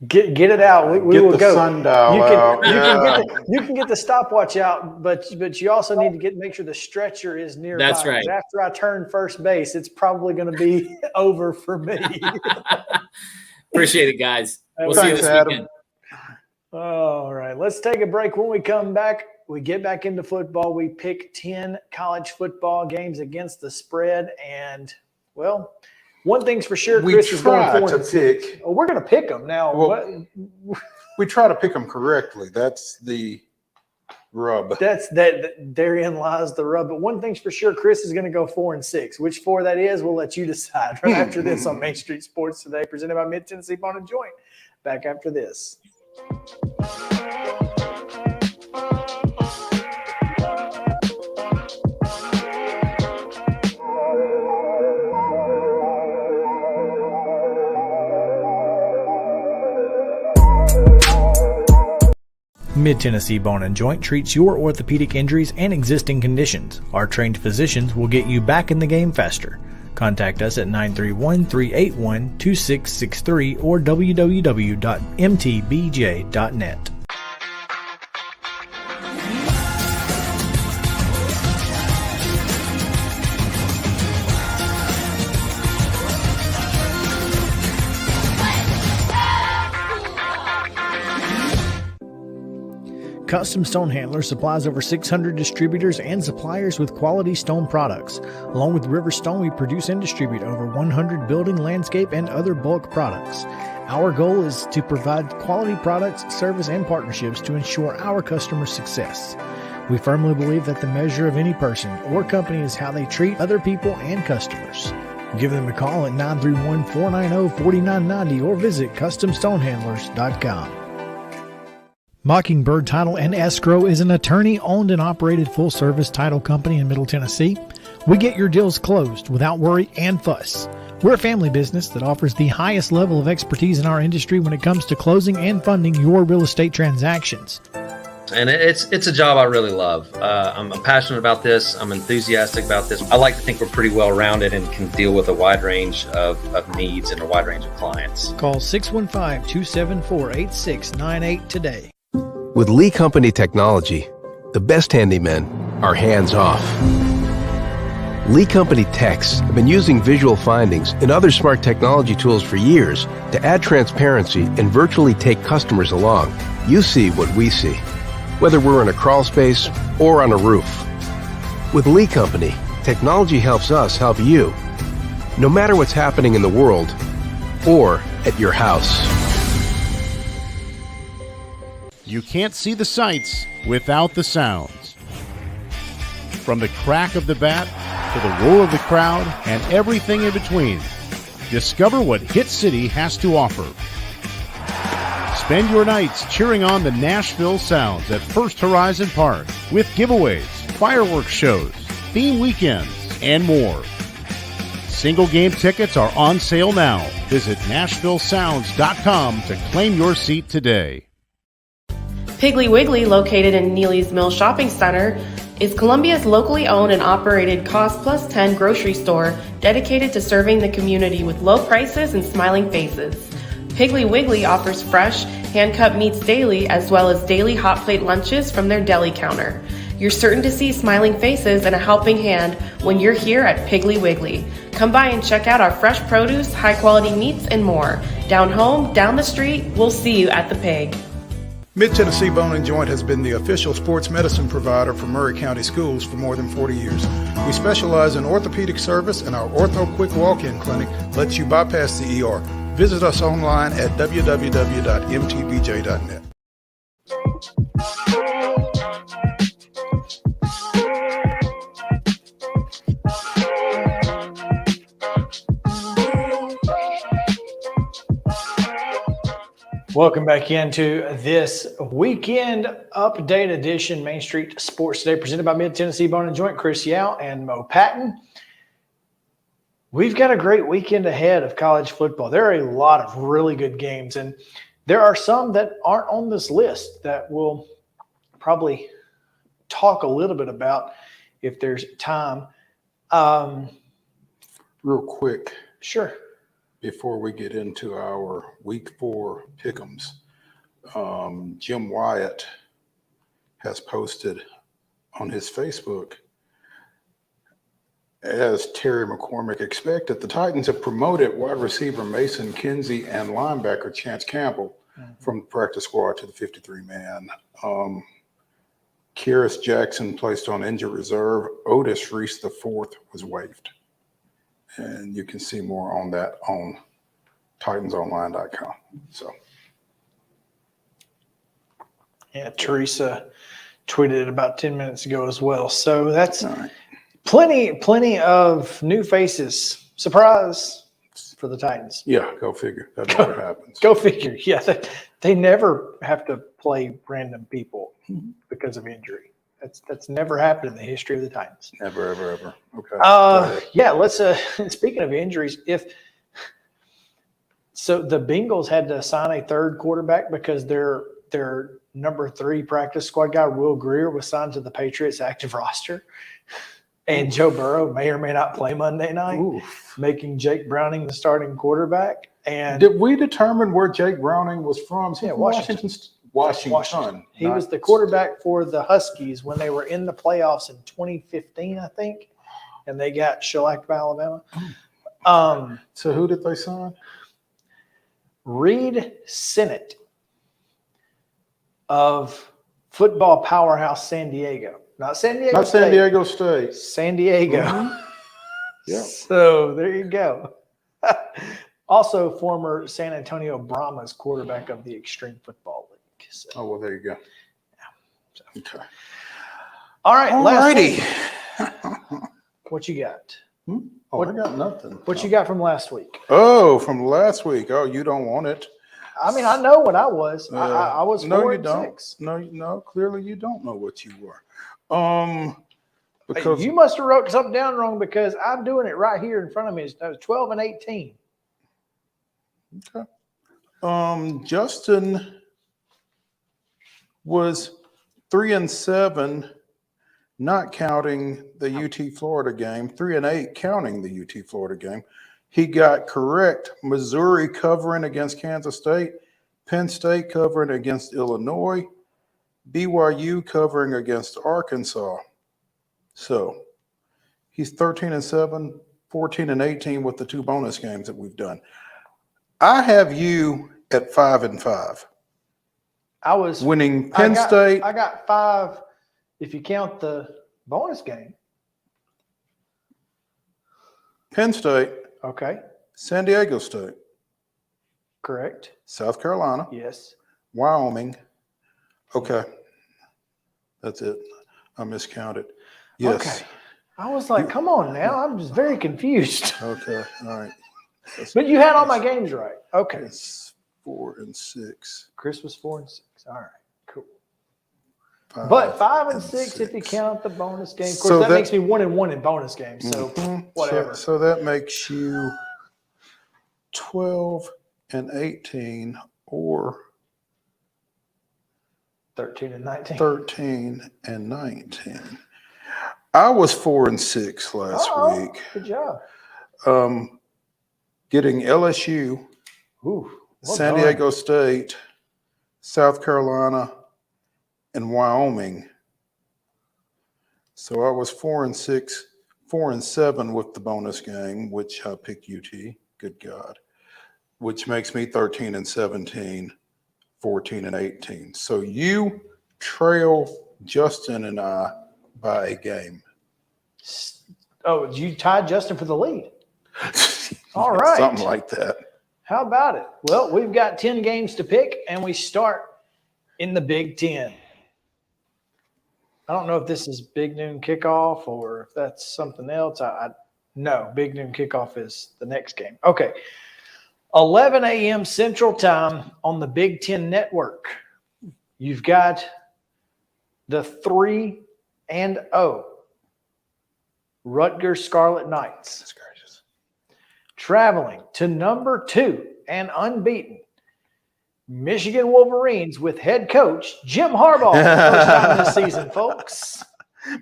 Get it out. We will go. Sundial out. You can get the stopwatch out, but you also need to make sure the stretcher is nearby. That's right. After I turn first base, it's probably going to be over for me. Appreciate it, guys. We'll see you this weekend. All right, let's take a break. When we come back, we get back into football. We pick 10 college football games against the spread, and well, one thing's for sure, Chris is going to pick. Oh, we're going to pick them now. Well, we try to pick them correctly. That's the rub. Therein lies the rub. But one thing's for sure, Chris is going to go 4-6. Which 4 that is, we'll let you decide. Right after this on Main Street Sports Today, presented by Mid-Tennessee Bone and Joint. Back after this. Mid-Tennessee Bone and Joint treats your orthopedic injuries and existing conditions. Our trained physicians will get you back in the game faster. Contact us at 931-381-2663 or www.mtbj.net. Custom Stone Handler supplies over 600 distributors and suppliers with quality stone products. Along with River Stone, we produce and distribute over 100 building, landscape, and other bulk products. Our goal is to provide quality products, service, and partnerships to ensure our customers' success. We firmly believe that the measure of any person or company is how they treat other people and customers. Give them a call at 931-490-4990 or visit CustomStonehandlers.com. Mockingbird Title and Escrow is an attorney-owned and operated full-service title company in Middle Tennessee. We get your deals closed without worry and fuss. We're a family business that offers the highest level of expertise in our industry when it comes to closing and funding your real estate transactions. And it's a job I really love. I'm passionate about this. I'm enthusiastic about this. I like to think we're pretty well-rounded and can deal with a wide range of needs and a wide range of clients. Call 615-274-8698 today. With Lee Company Technology, the best handymen are hands-off. Lee Company techs have been using visual findings and other smart technology tools for years to add transparency and virtually take customers along. You see what we see, whether we're in a crawl space or on a roof. With Lee Company, technology helps us help you, no matter what's happening in the world or at your house. You can't see the sights without the sounds. From the crack of the bat to the roar of the crowd and everything in between, discover what Hit City has to offer. Spend your nights cheering on the Nashville Sounds at First Horizon Park with giveaways, fireworks shows, theme weekends, and more. Single game tickets are on sale now. Visit NashvilleSounds.com to claim your seat today. Piggly Wiggly, located in Neely's Mill Shopping Center, is Columbia's locally owned and operated Cost Plus 10 grocery store dedicated to serving the community with low prices and smiling faces. Piggly Wiggly offers fresh, hand-cut meats daily as well as daily hot plate lunches from their deli counter. You're certain to see smiling faces and a helping hand when you're here at Piggly Wiggly. Come by and check out our fresh produce, high-quality meats, and more. Down home, down the street, we'll see you at the Pig. Mid-Tennessee Bone and Joint has been the official sports medicine provider for Murray County Schools for more than 40 years. We specialize in orthopedic service, and our Ortho Quick Walk-In Clinic lets you bypass the ER. Visit us online at www.mtbj.net. Welcome back into this weekend update edition, Main Street Sports Today, presented by Mid-Tennessee Bone and Joint. Chris Yao and Mo Patton. We've got a great weekend ahead of college football. There are a lot of really good games, and there are some that aren't on this list that we'll probably talk a little bit about if there's time. Real quick. Sure. Before we get into our week 4 pick'ems, Jim Wyatt has posted on his Facebook, as Terry McCormick expected, the Titans have promoted wide receiver Mason Kinsey and linebacker Chance Campbell from the practice squad to the 53-man. Kyrus Jackson placed on injured reserve. Otis Reese IV was waived. And you can see more on that on TitansOnline.com. So, yeah, Teresa tweeted it about 10 minutes ago as well. So that's plenty of new faces. Surprise for the Titans. Yeah, go figure. That's what happens. Go figure. Yeah, they never have to play random people because of injury. That's never happened in the history of the Titans. Never, ever, ever. Okay. Yeah, let's speaking of injuries, so the Bengals had to sign a third quarterback because their number 3 practice squad guy, Will Greer, was signed to the Patriots active roster. And Joe Burrow may or may not play Monday night, making Jake Browning the starting quarterback. And did we determine where Jake Browning was from? Yeah, Washington. He was the quarterback for the Huskies when they were in the playoffs in 2015, I think, and they got shellacked by Alabama. So who did they sign? Reed Sinnott of football powerhouse San Diego. Not San Diego Not State. San Diego State. San Diego. Yeah. So there you go. Also, former San Antonio Brahmas quarterback of the Extreme Football League. So. Oh, well, there you go. Yeah. So. Okay. All right. Alrighty. What you got? Oh, I got nothing. What you got from last week? Oh, from last week. Oh, you don't want it. I mean, I know what I was. I was 4-6. No, you don't. No, clearly you don't know what you were. Because you must have wrote something down wrong because I'm doing it right here in front of me. It was 12 and 18. Okay. Justin was 3-7, not counting the UT Florida game. 3-8, counting the UT Florida game. He got correct. Missouri covering against Kansas State, Penn State covering against Illinois, BYU covering against Arkansas. So he's 13-7, 14-18 with the 2 bonus games that we've done. I have you at 5-5. I was winning Penn State. I got 5 if you count the bonus game. Penn State. Okay. San Diego State. Correct. South Carolina. Yes. Wyoming. Okay. That's it. I miscounted. Yes. Okay. I was like, come on now. I'm just very confused. Okay. All right. But you had all my games right. Okay. It's 4-6. Chris was 4-6. All right. Cool. 5 but 5 and 6 if you count the bonus game. Of course, that makes me 1-1 in bonus games. So whatever. So that makes you 12-18 or 13-19. 13-19. I was 4-6 last week. Good job. Getting LSU, San Diego State, South Carolina, and Wyoming. So I was 4-6, 4-7 with the bonus game, which I picked UT. Good God. Which makes me 13-17, 14-18. So you trail Justin and I by a game. Oh, you tied Justin for the lead. All right. Something like that. How about it? Well, we've got 10 games to pick, and we start in the Big Ten. I don't know if this is Big Noon Kickoff or if that's something else. No, Big Noon Kickoff is the next game. Okay. 11 a.m. Central Time on the Big Ten Network. You've got the 3-0 Rutgers Scarlet Knights traveling to number 2 and unbeaten Michigan Wolverines with head coach Jim Harbaugh for the first time this season, folks.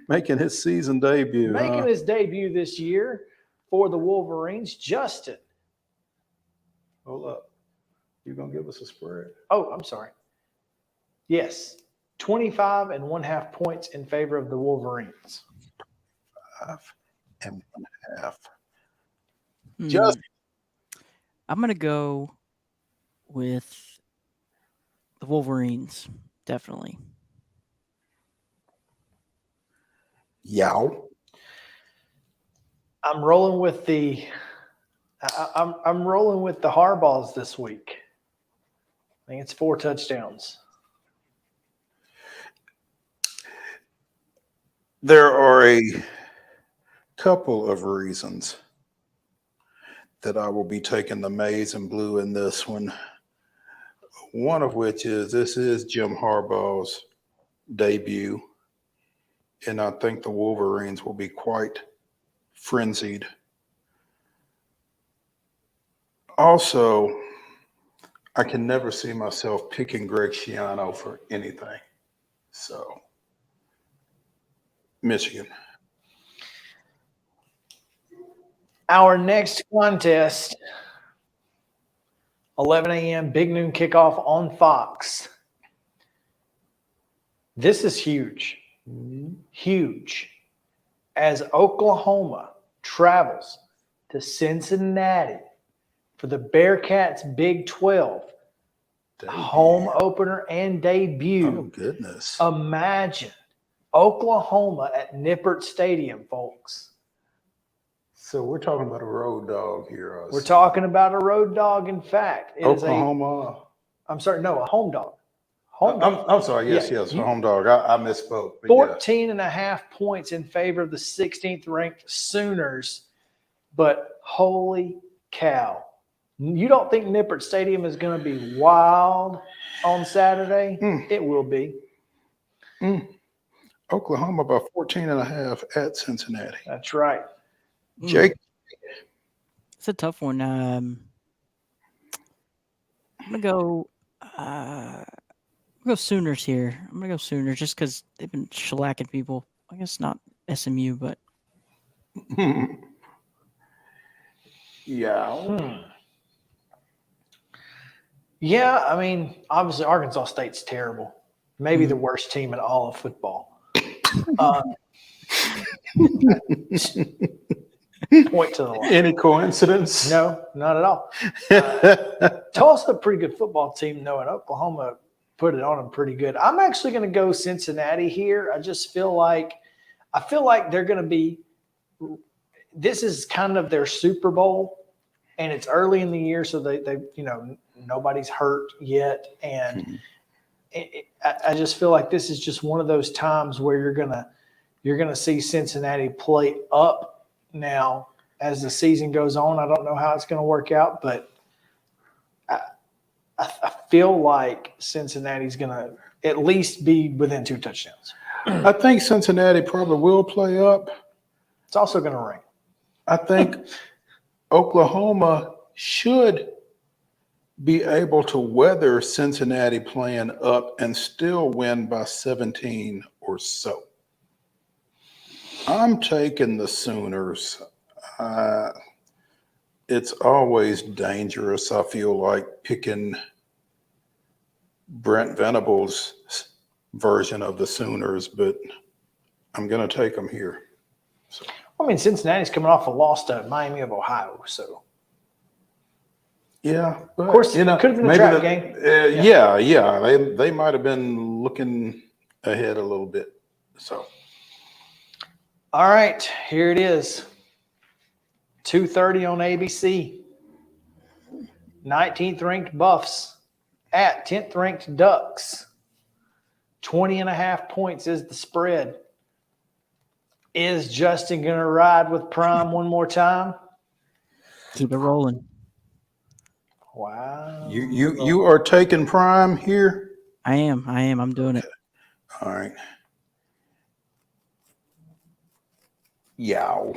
Making his season debut. Making his debut this year for the Wolverines. Justin. Hold up. You going to give us a spread? Oh, I'm sorry. Yes. 25.5 points in favor of the Wolverines. 5.5. Just, I'm going to go with the Wolverines, definitely. Yow. I'm rolling with the I'm rolling with the Harbaughs this week. I think it's 4 touchdowns. There are a couple of reasons that I will be taking the maize and blue in this one. One of which is this is Jim Harbaugh's debut, and I think the Wolverines will be quite frenzied. Also, I can never see myself picking Greg Schiano for anything. So, Michigan. Our next contest, 11 a.m. Big Noon Kickoff on Fox. This is huge. Huge. As Oklahoma travels to Cincinnati for the Bearcats Big 12 home opener and debut. Oh, goodness. Imagine Oklahoma at Nippert Stadium, folks. So we're talking about a road dog here. We're talking about a road dog. In fact, it Oklahoma. I'm sorry, no, a home dog. I'm sorry. Yes, a home dog. I misspoke. 14.5 points in favor of the 16th ranked Sooners. but holy cow. You don't think Nippert Stadium is going to be wild on Saturday? It will be. Oklahoma by 14.5 at Cincinnati. That's right. Jake? It's a tough one. I'm going to go Sooners here. I'm going to go Sooners just because they've been shellacking people. I guess not SMU, but. Yeah. Yeah, I mean, obviously Arkansas State's terrible. Maybe the worst team in all of football. Point to the line. Any coincidence? No, not at all. Tulsa, a pretty good football team, though, and Oklahoma put it on them pretty good. I'm actually going to go Cincinnati here. I just feel like they're going to be – this is kind of their Super Bowl, and it's early in the year, so they nobody's hurt yet, and I just feel like this is just one of those times where you're gonna see Cincinnati play up now as the season goes on. I don't know how it's going to work out, but I feel like Cincinnati's going to at least be within 2 touchdowns. I think Cincinnati probably will play up. It's also going to rain. I think Oklahoma should be able to weather Cincinnati playing up and still win by 17 or so. I'm taking the Sooners. It's always dangerous, I feel like, picking Brent Venable's version of the Sooners, but I'm going to take them here. So. I mean, Cincinnati's coming off a loss to Miami of Ohio, so. Yeah, but, of course, it could have been a trap game. They might have been looking ahead a little bit. So, all right, here it is. 2:30 on ABC. 19th ranked Buffs at 10th ranked Ducks. 20.5 points is the spread. Is Justin going to ride with Prime one more time? Keep it rolling. Wow. You are taking Prime here? I am. I'm doing it. All right. Yeah.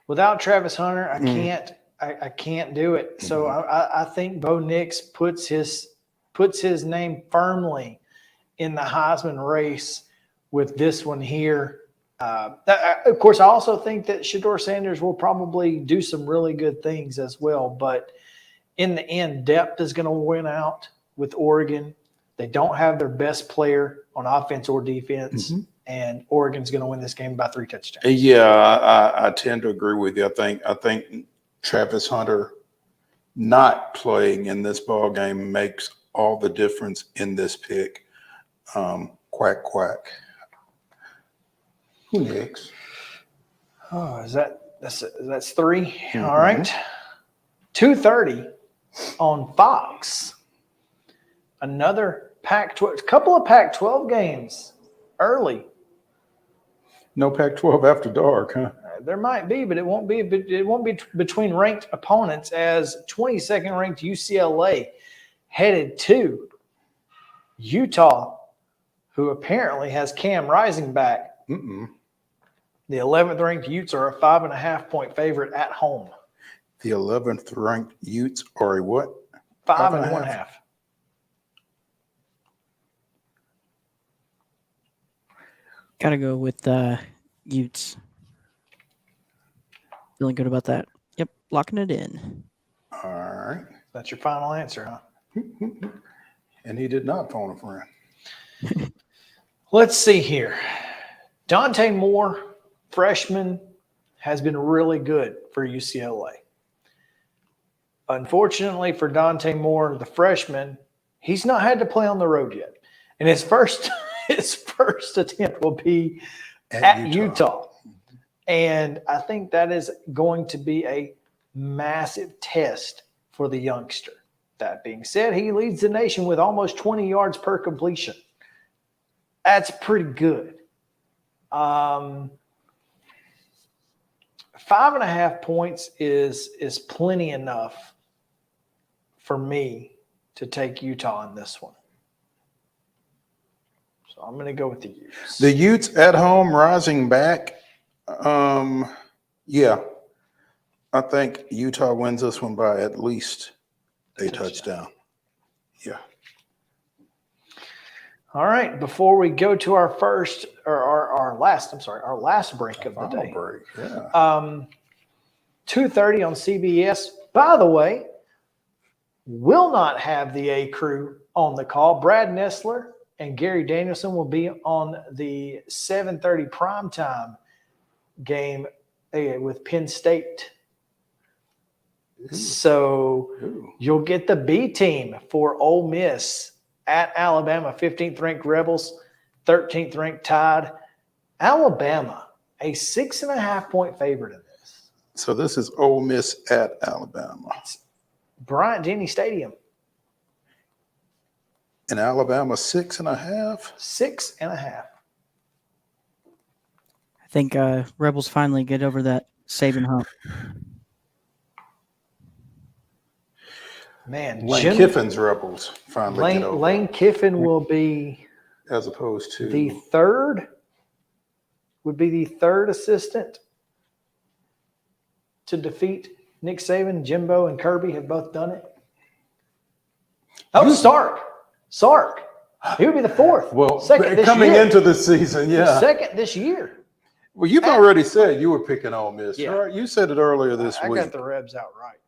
Without Travis Hunter, I can't do it. So I think Bo Nix puts his name firmly in the Heisman race with this one here. Of course, I also think that Shedeur Sanders will probably do some really good things as well. But in the end, depth is going to win out with Oregon. They don't have their best player on offense or defense, and Oregon's going to win this game by 3 touchdowns. Yeah, I tend to agree with you. I think Travis Hunter not playing in this ball game makes all the difference in this pick. Quack, quack. Who next? Oh, that's 3? All right. 2:30 on Fox. Another Pac-12, couple of Pac-12 games early. No Pac-12 after dark, huh? There might be, but it won't be between ranked opponents, as 22nd ranked UCLA headed to Utah, who apparently has Cam Rising back. The 11th ranked Utes are a 5.5 point favorite at home. The 11th ranked Utes are a what? 5.5. Gotta go with Utes. Feeling good about that. Yep, locking it in. All right. That's your final answer, huh? And he did not phone a friend. Let's see here. Dante Moore, freshman, has been really good for UCLA. Unfortunately for Dante Moore, the freshman, he's not had to play on the road yet. And his first attempt will be at Utah. And I think that is going to be a massive test for the youngster. That being said, he leads the nation with almost 20 yards per completion. That's pretty good. 5.5 points is plenty enough for me to take Utah in this one. So I'm going to go with the Utes. The Utes at home, rising back. Yeah, I think Utah wins this one by at least a touchdown. Yeah. All right. Before we go to our first or our last break of the day. Break, yeah. 2:30 on CBS. By the way, will not have the A crew on the call. Brad Nessler and Gary Danielson will be on the 7:30 primetime game with Penn State. Ooh. So you'll get the B team for Ole Miss at Alabama, 15th ranked Rebels, 13th ranked Tide. Alabama, a 6.5-point favorite in this. So this is Ole Miss at Alabama. Bryant-Denny Stadium. In Alabama, 6.5? 6.5. I think Rebels finally get over that Saban hump. Man, Lane Kiffin's Rebels finally get over. Lane Kiffin will be as opposed to the third assistant to defeat Nick Saban. Jimbo and Kirby have both done it. Oh, Sark. He would be the fourth. Well, second coming year. into the season, yeah. Second this year. Well, you've already said you were picking Ole Miss, Yeah. right? You said it earlier this week. I got the Rebs outright.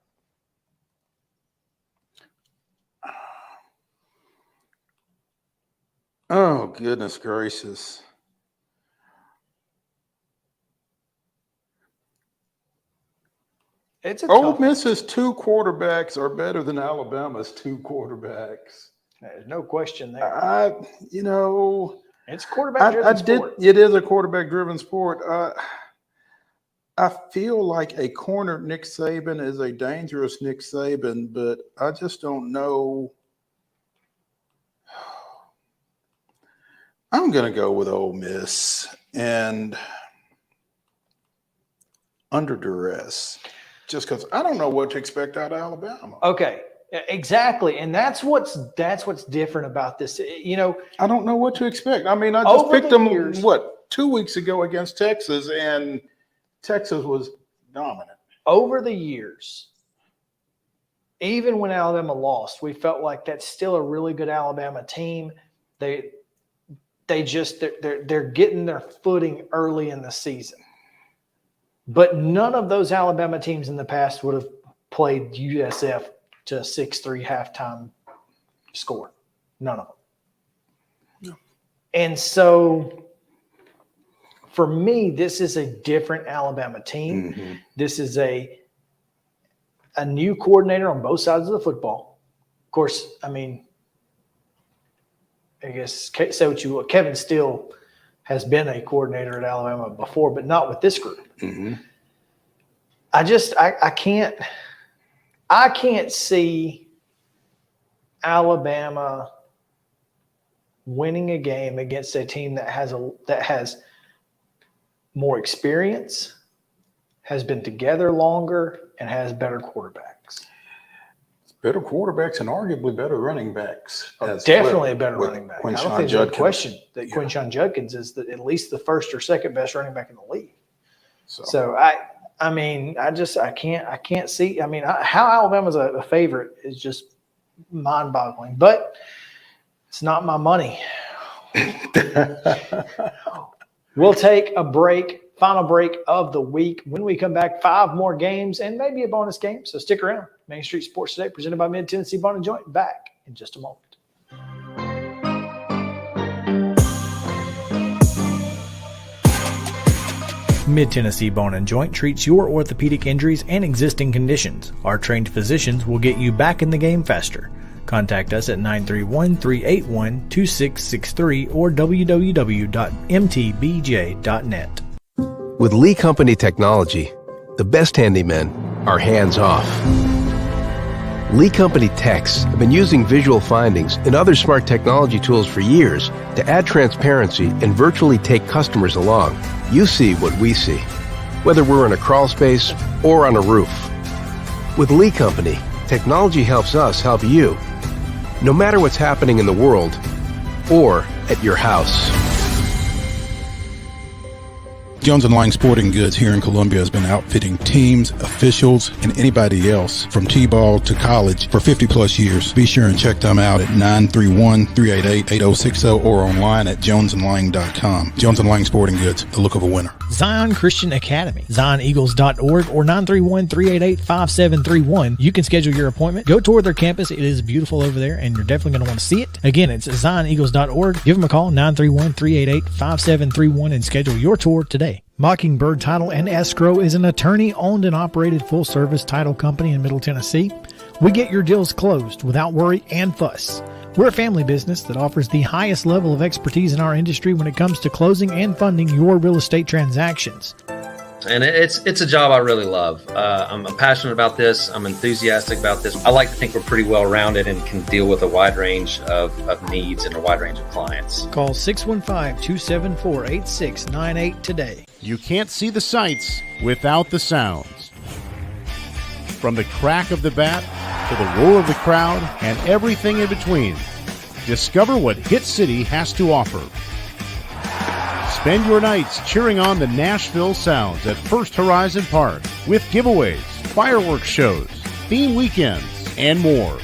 Oh, goodness gracious. It's Ole Miss's 2 quarterbacks are better than Alabama's 2 quarterbacks. There's no question there. It's quarterback-driven sport. It is a quarterback-driven sport. I feel like a corner Nick Saban is a dangerous Nick Saban, but I just don't know. I'm going to go with Ole Miss and under duress, just because I don't know what to expect out of Alabama. Okay, exactly, and that's what's different about this. I don't know what to expect. I mean, I just picked them 2 weeks ago against Texas, and Texas was dominant. Over the years, even when Alabama lost, we felt like that's still a really good Alabama team. They're getting their footing early in the season. But none of those Alabama teams in the past would have played USF to a 6-3 halftime score. None of them. No. And so for me, this is a different Alabama team. Mm-hmm. This is a new coordinator on both sides of the football. Of course, I mean, I guess say what you will. Kevin Steele has been a coordinator at Alabama before, but not with this group. Mm-hmm. I can't see Alabama winning a game against a team that has more experience, has been together longer, and has better quarterbacks. Better quarterbacks and arguably better running backs. Definitely a better running back. I don't think there's a question that Yeah. Quinshon Judkins is at least the first or second best running back in the league. So I mean, I can't see. I mean, how Alabama's a favorite is just mind-boggling. But it's not my money. We'll take a break. Final break of the week. When we come back, 5 more games and maybe a bonus game. So stick around. Main Street Sports Today, presented by Mid-Tennessee Bone and Joint. Back in just a moment. Mid-Tennessee Bone and Joint treats your orthopedic injuries and existing conditions. Our trained physicians will get you back in the game faster. Contact us at 931-381-2663 or www.mtbj.net. With Lee Company technology, the best handymen are hands-off. Lee Company techs have been using visual findings and other smart technology tools for years to add transparency and virtually take customers along. You see what we see. whether we're in a crawl space or on a roof. With Lee Company, technology helps us help you, no matter what's happening in the world or at your house. Jones & Lang Sporting Goods here in Columbia has been outfitting teams, officials, and anybody else from T-ball to college for 50 plus years. Be sure and check them out at 931-388-8060 or online at jonesandlang.com. Jones & Lang Sporting Goods, the look of a winner. Zion Christian Academy, zioneagles.org or 931-388-5731. You can schedule your appointment. Go tour their campus. It is beautiful over there, and you're definitely going to want to see it. Again, it's zioneagles.org. Give them a call, 931-388-5731, and schedule your tour today. Mockingbird Title and Escrow is an attorney-owned and operated full-service title company in Middle Tennessee. We get your deals closed without worry and fuss. We're a family business that offers the highest level of expertise in our industry when it comes to closing and funding your real estate transactions. And it's a job I really love. I'm passionate about this. I'm enthusiastic about this. I like to think we're pretty well rounded and can deal with a wide range of needs and a wide range of clients. Call 615-274-8698 today. You can't see the sights without the sounds. From the crack of the bat to the roar of the crowd and everything in between, discover what Hit City has to offer. Spend your nights cheering on the Nashville Sounds at First Horizon Park with giveaways, fireworks shows, theme weekends, and more.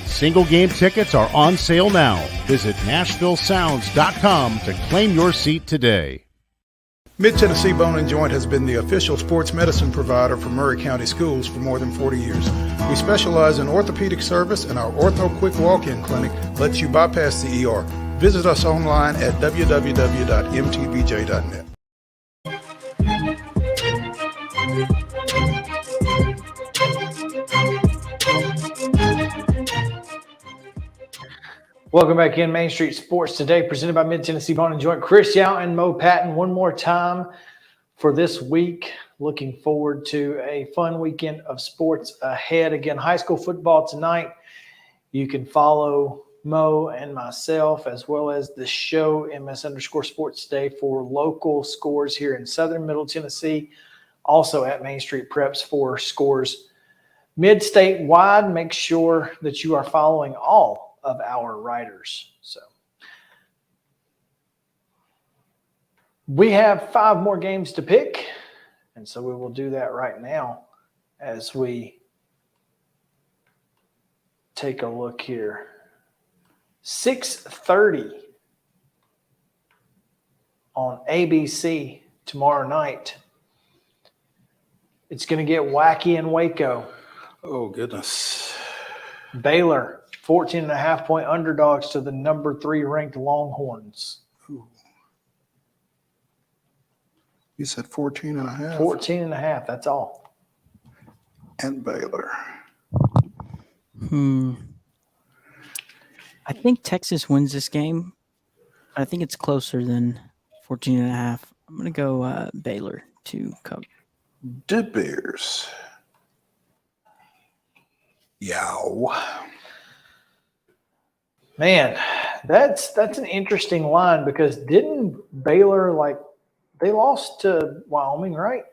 Single game tickets are on sale now. Visit NashvilleSounds.com to claim your seat today. Mid-Tennessee Bone and Joint has been the official sports medicine provider for Murray County Schools for more than 40 years. We specialize in orthopedic service, and our Ortho Quick Walk-In Clinic lets you bypass the ER. Visit us online at www.mtbj.net. Welcome back in Main Street Sports Today, presented by Mid-Tennessee Bone and Joint. Chris Yow and Mo Patton one more time for this week. Looking forward to a fun weekend of sports ahead. Again, high school football tonight. You can follow Mo and myself as well as the show MS_Sports Today for local scores here in Southern Middle Tennessee. Also at Main Street Preps for scores mid-state wide. Make sure that you are following all of our writers. So we have 5 more games to pick, and so we will do that right now as we take a look here. 6:30 on ABC tomorrow night. It's going to get wacky in Waco. Oh, goodness. Baylor 14.5-point underdogs to the number 3 ranked Longhorns. Ooh. You said 14.5? 14.5, that's all. And Baylor. I think Texas wins this game. I think it's closer than 14.5. I'm going to go Baylor to cover. The Bears. Yow. Man, that's an interesting line because didn't Baylor, they lost to Wyoming, right?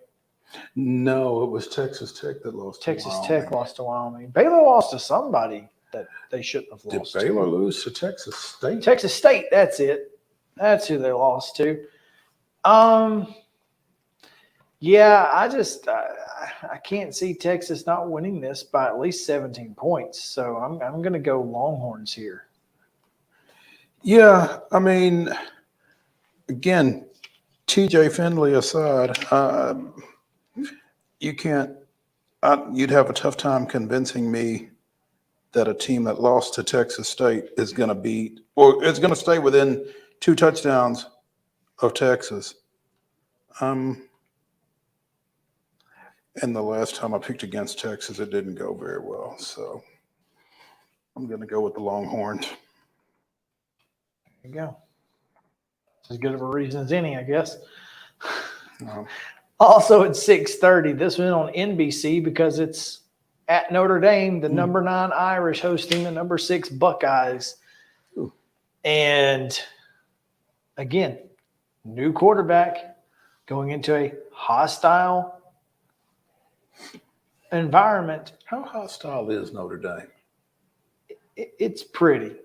No, it was Texas Tech that lost Texas to Wyoming. Tech lost to Wyoming. Baylor lost to somebody that they shouldn't have lost to. Did Baylor lose to Texas State? Texas State, that's it. That's who they lost to. Yeah, I can't see Texas not winning this by at least 17 points. So I'm going to go Longhorns here. Yeah, I mean, again, TJ Finley aside, you can't. You'd have a tough time convincing me that a team that lost to Texas State is going to beat, or is going to stay within 2 touchdowns of Texas. And the last time I picked against Texas, it didn't go very well. So I'm going to go with the Longhorns. There you go. As good of a reason as any, I guess. Also at 6:30, this one on NBC because it's at Notre Dame, the number 9 Irish hosting the number 6 Buckeyes. And again, new quarterback, going into a hostile environment. How hostile is Notre Dame? It's pretty.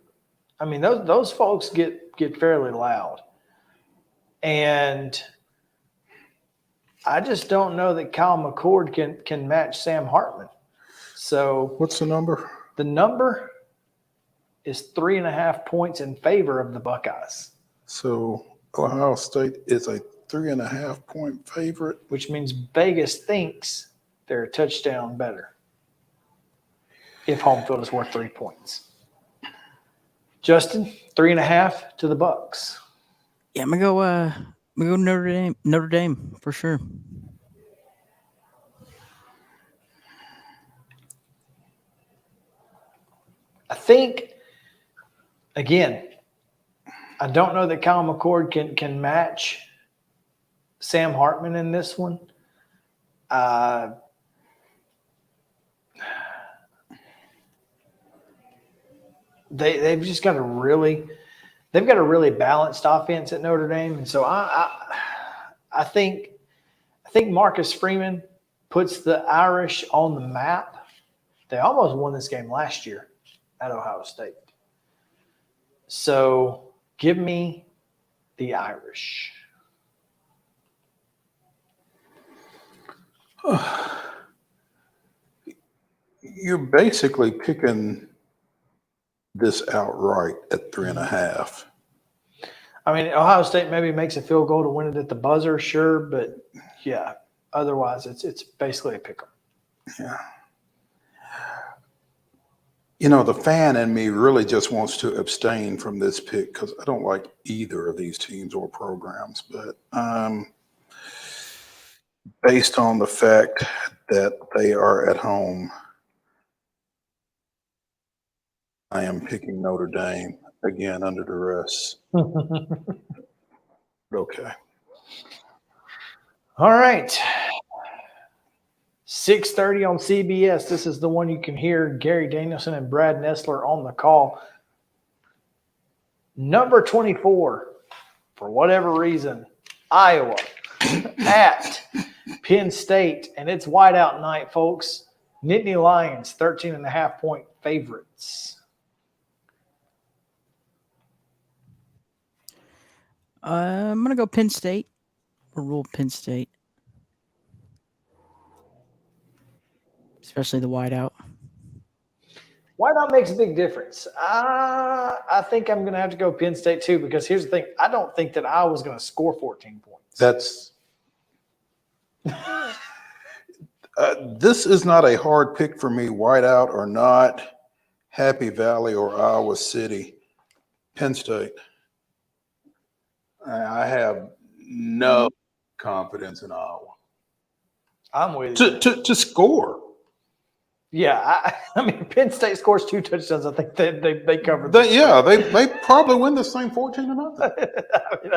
I mean, those folks get fairly loud. And I just don't know that Kyle McCord can match Sam Hartman. So what's the number? The number is 3.5 points in favor of the Buckeyes. So Ohio State is a 3.5 point favorite, which means Vegas thinks they're a touchdown better if home field is worth 3 points. Justin, 3.5 to the Bucks. Yeah, I'm gonna go Notre Dame for sure. I think, again, I don't know that Kyle McCord can match Sam Hartman in this one. They've just got a really balanced offense at Notre Dame, and so I think Marcus Freeman puts the Irish on the map. They almost won this game last year at Ohio State. So give me the Irish. You're basically picking this outright at 3.5. I mean, Ohio State maybe makes a field goal to win it at the buzzer, sure, but yeah, otherwise it's basically a pick 'em. Yeah. You know, the fan in me really just wants to abstain from this pick because I don't like either of these teams or programs. But based on the fact that they are at home, I am picking Notre Dame again under duress. Okay. All right. 6:30 on CBS. This is the one you can hear Gary Danielson and Brad Nessler on the call. Number 24, for whatever reason, Iowa at Penn State. And it's whiteout night, folks. Nittany Lions, 13.5 point favorites. I'm going to go Penn State. Or rule Penn State. Especially the wideout. Whiteout makes a big difference. I think I'm going to have to go Penn State too, because here's the thing. I don't think that Iowa's going to score 14 points. That's this is not a hard pick for me, whiteout or not, Happy Valley or Iowa City. Penn State. I have no confidence in Iowa. I'm with you. To score. Yeah, I mean, Penn State scores 2 touchdowns. I think they cover. They probably win this thing 14-0. I mean,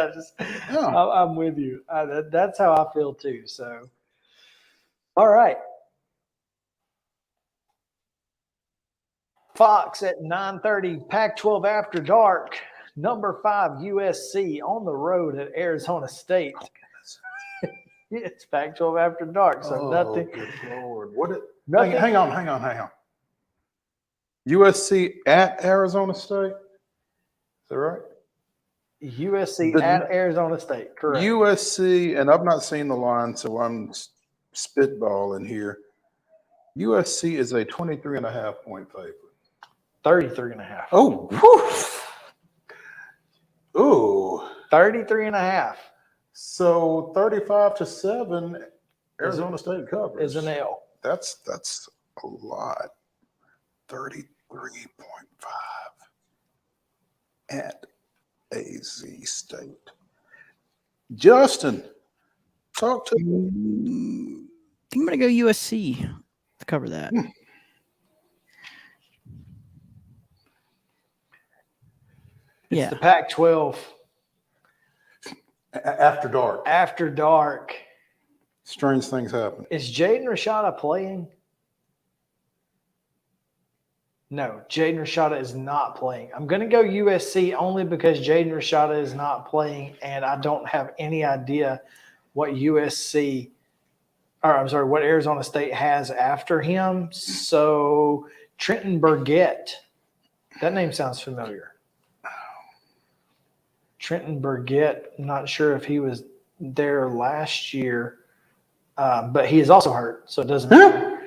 I'm with you. That's how I feel too. So, all right. Fox at 9:30, Pac-12 After Dark. Number 5 USC on the road at Arizona State. It's Pac-12 After Dark. So nothing. Good Lord. What? Nothing. Hang on. USC at Arizona State? Is that right? USC at Arizona State, correct. USC, and I've not seen the line, so I'm spitballing here. USC is a 23.5 point favorite. 33.5. Oh, ooh. 33.5. So 35-7, Arizona State covers. Is an L. That's a lot. 33.5 at AZ State. Justin, talk to me. I think I'm going to go USC to cover that. It's the Pac-12. After dark. After dark. Strange things happen. Is Jaden Rashada playing? No, Jaden Rashada is not playing. I'm going to go USC only because Jaden Rashada is not playing, and I don't have any idea what what Arizona State has after him. So Trenton Burgett, that name sounds familiar. Trenton Burgett, I'm not sure if he was there last year, but he is also hurt, so it doesn't matter.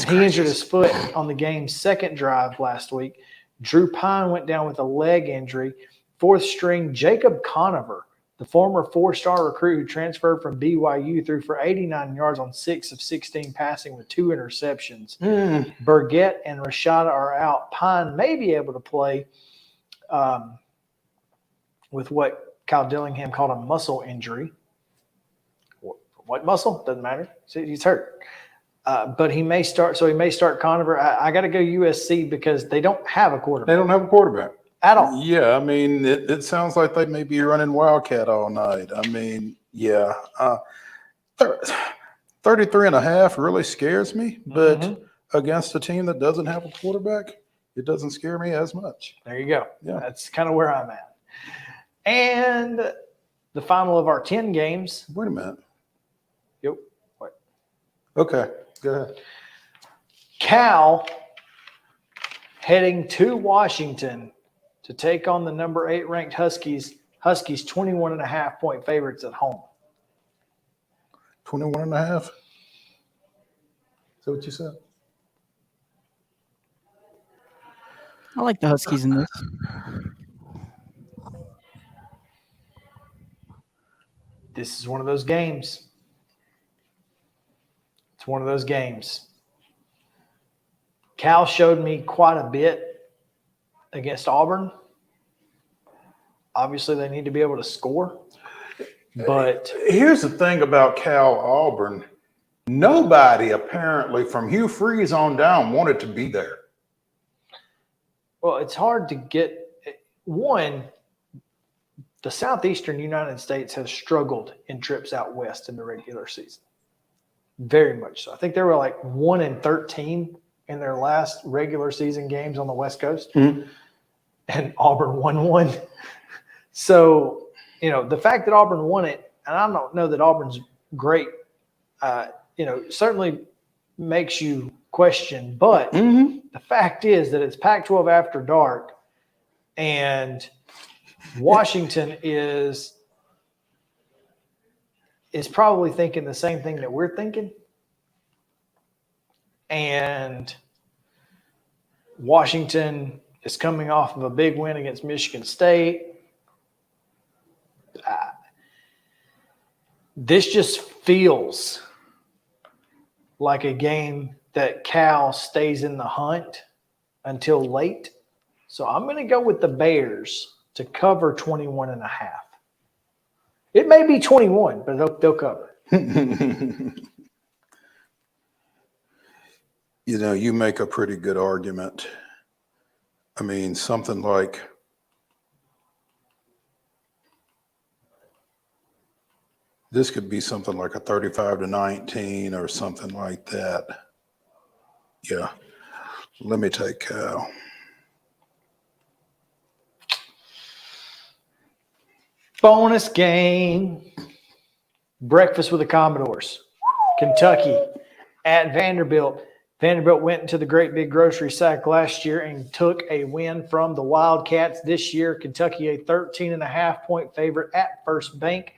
He injured his foot on the game's second drive last week. Drew Pine went down with a leg injury. Fourth string Jacob Conover, the former four-star recruit who transferred from BYU, threw for 89 yards on 6 of 16 passing with 2 interceptions. Burgett and Rashada are out. Pine may be able to play with what Kyle Dillingham called a muscle injury. What muscle? Doesn't matter. He's hurt. But he may start. So he may start Conover. I got to go USC because they don't have a quarterback. They don't have a quarterback at all. Yeah, I mean, it sounds like they may be running Wildcat all night. I mean, yeah. 33.5 really scares me, but against a team that doesn't have a quarterback, it doesn't scare me as much. There you go. Yeah. That's kind of where I'm at. And the final of our 10 games. Wait a minute. Yep. What? Okay, go ahead. Cal heading to Washington to take on the number 8 ranked Huskies. Huskies 21.5 point favorites at home. 21.5? Is that what you said? I like the Huskies in this. This is one of those games. It's one of those games. Cal showed me quite a bit against Auburn. Obviously, they need to be able to score. But here's the thing about Cal Auburn. Nobody apparently from Hugh Freeze on down wanted to be there. Well, it's hard to get one. The Southeastern United States has struggled in trips out west in the regular season. Very much so. I think they were like 1-13 in their last regular season games on the West Coast. And Auburn won one. So, you know, the fact that Auburn won it, and I don't know that Auburn's great, you know, certainly makes you question. But the fact is that it's Pac-12 after dark, and Washington is probably thinking the same thing that we're thinking. And Washington is coming off of a big win against Michigan State. This just feels like a game that Cal stays in the hunt until late. So I'm going to go with the Bears to cover 21.5. It may be 21, but they'll cover. You know, you make a pretty good argument. I mean, something like this could be something like a 35-19 or something like that. Yeah. Let me take Cal. Bonus game. Breakfast with the Commodores. Kentucky at Vanderbilt. Vanderbilt went into the great big grocery sack last year and took a win from the Wildcats this year. Kentucky a 13.5 point favorite at First Bank.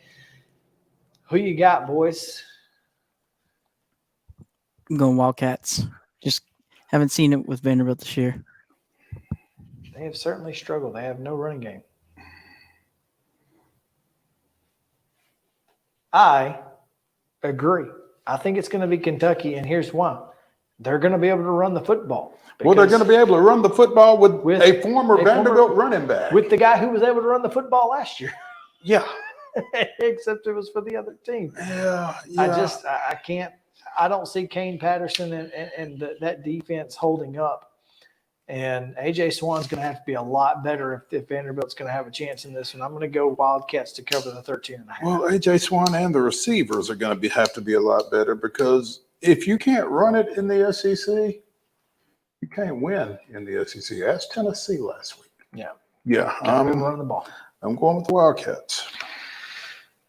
Who you got, boys? I'm going Wildcats. Just haven't seen it with Vanderbilt this year. They have certainly struggled. They have no running game. I agree. I think it's going to be Kentucky, and here's why. They're going to be able to run the football. Well, they're going to be able to run the football with a former Vanderbilt running back. With the guy who was able to run the football last year. Yeah. Except it was for the other team. Yeah. I can't. I don't see Kane Patterson and that defense holding up. And A.J. Swan's going to have to be a lot better if Vanderbilt's going to have a chance in this. And I'm going to go Wildcats to cover the 13.5. Well, A.J. Swan and the receivers are going to have to be a lot better, because if you can't run it in the SEC, you can't win in the SEC. That's Tennessee last week. Yeah. Yeah. I'm running the ball. I'm going with the Wildcats.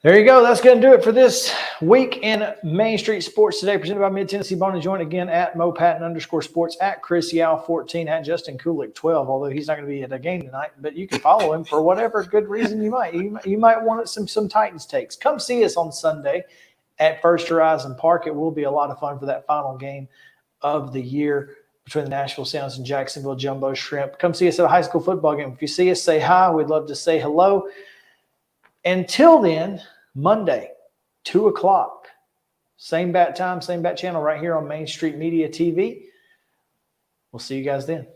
There you go. That's going to do it for this week in Main Street Sports Today, presented by Mid-Tennessee Bone and Joint. Again, at Mo Patton _sports, at Chris Yao 14, at Justin Kulik 12, although he's not going to be at a game tonight, but you can follow him for whatever good reason you might. You might want some Titans takes. Come see us on Sunday at First Horizon Park. It will be a lot of fun for that final game of the year between the Nashville Sounds and Jacksonville Jumbo Shrimp. Come see us at a high school football game. If you see us, say hi. We'd love to say hello. Until then, Monday, 2 o'clock, same bat time, same bat channel right here on Main Street Media TV. We'll see you guys then.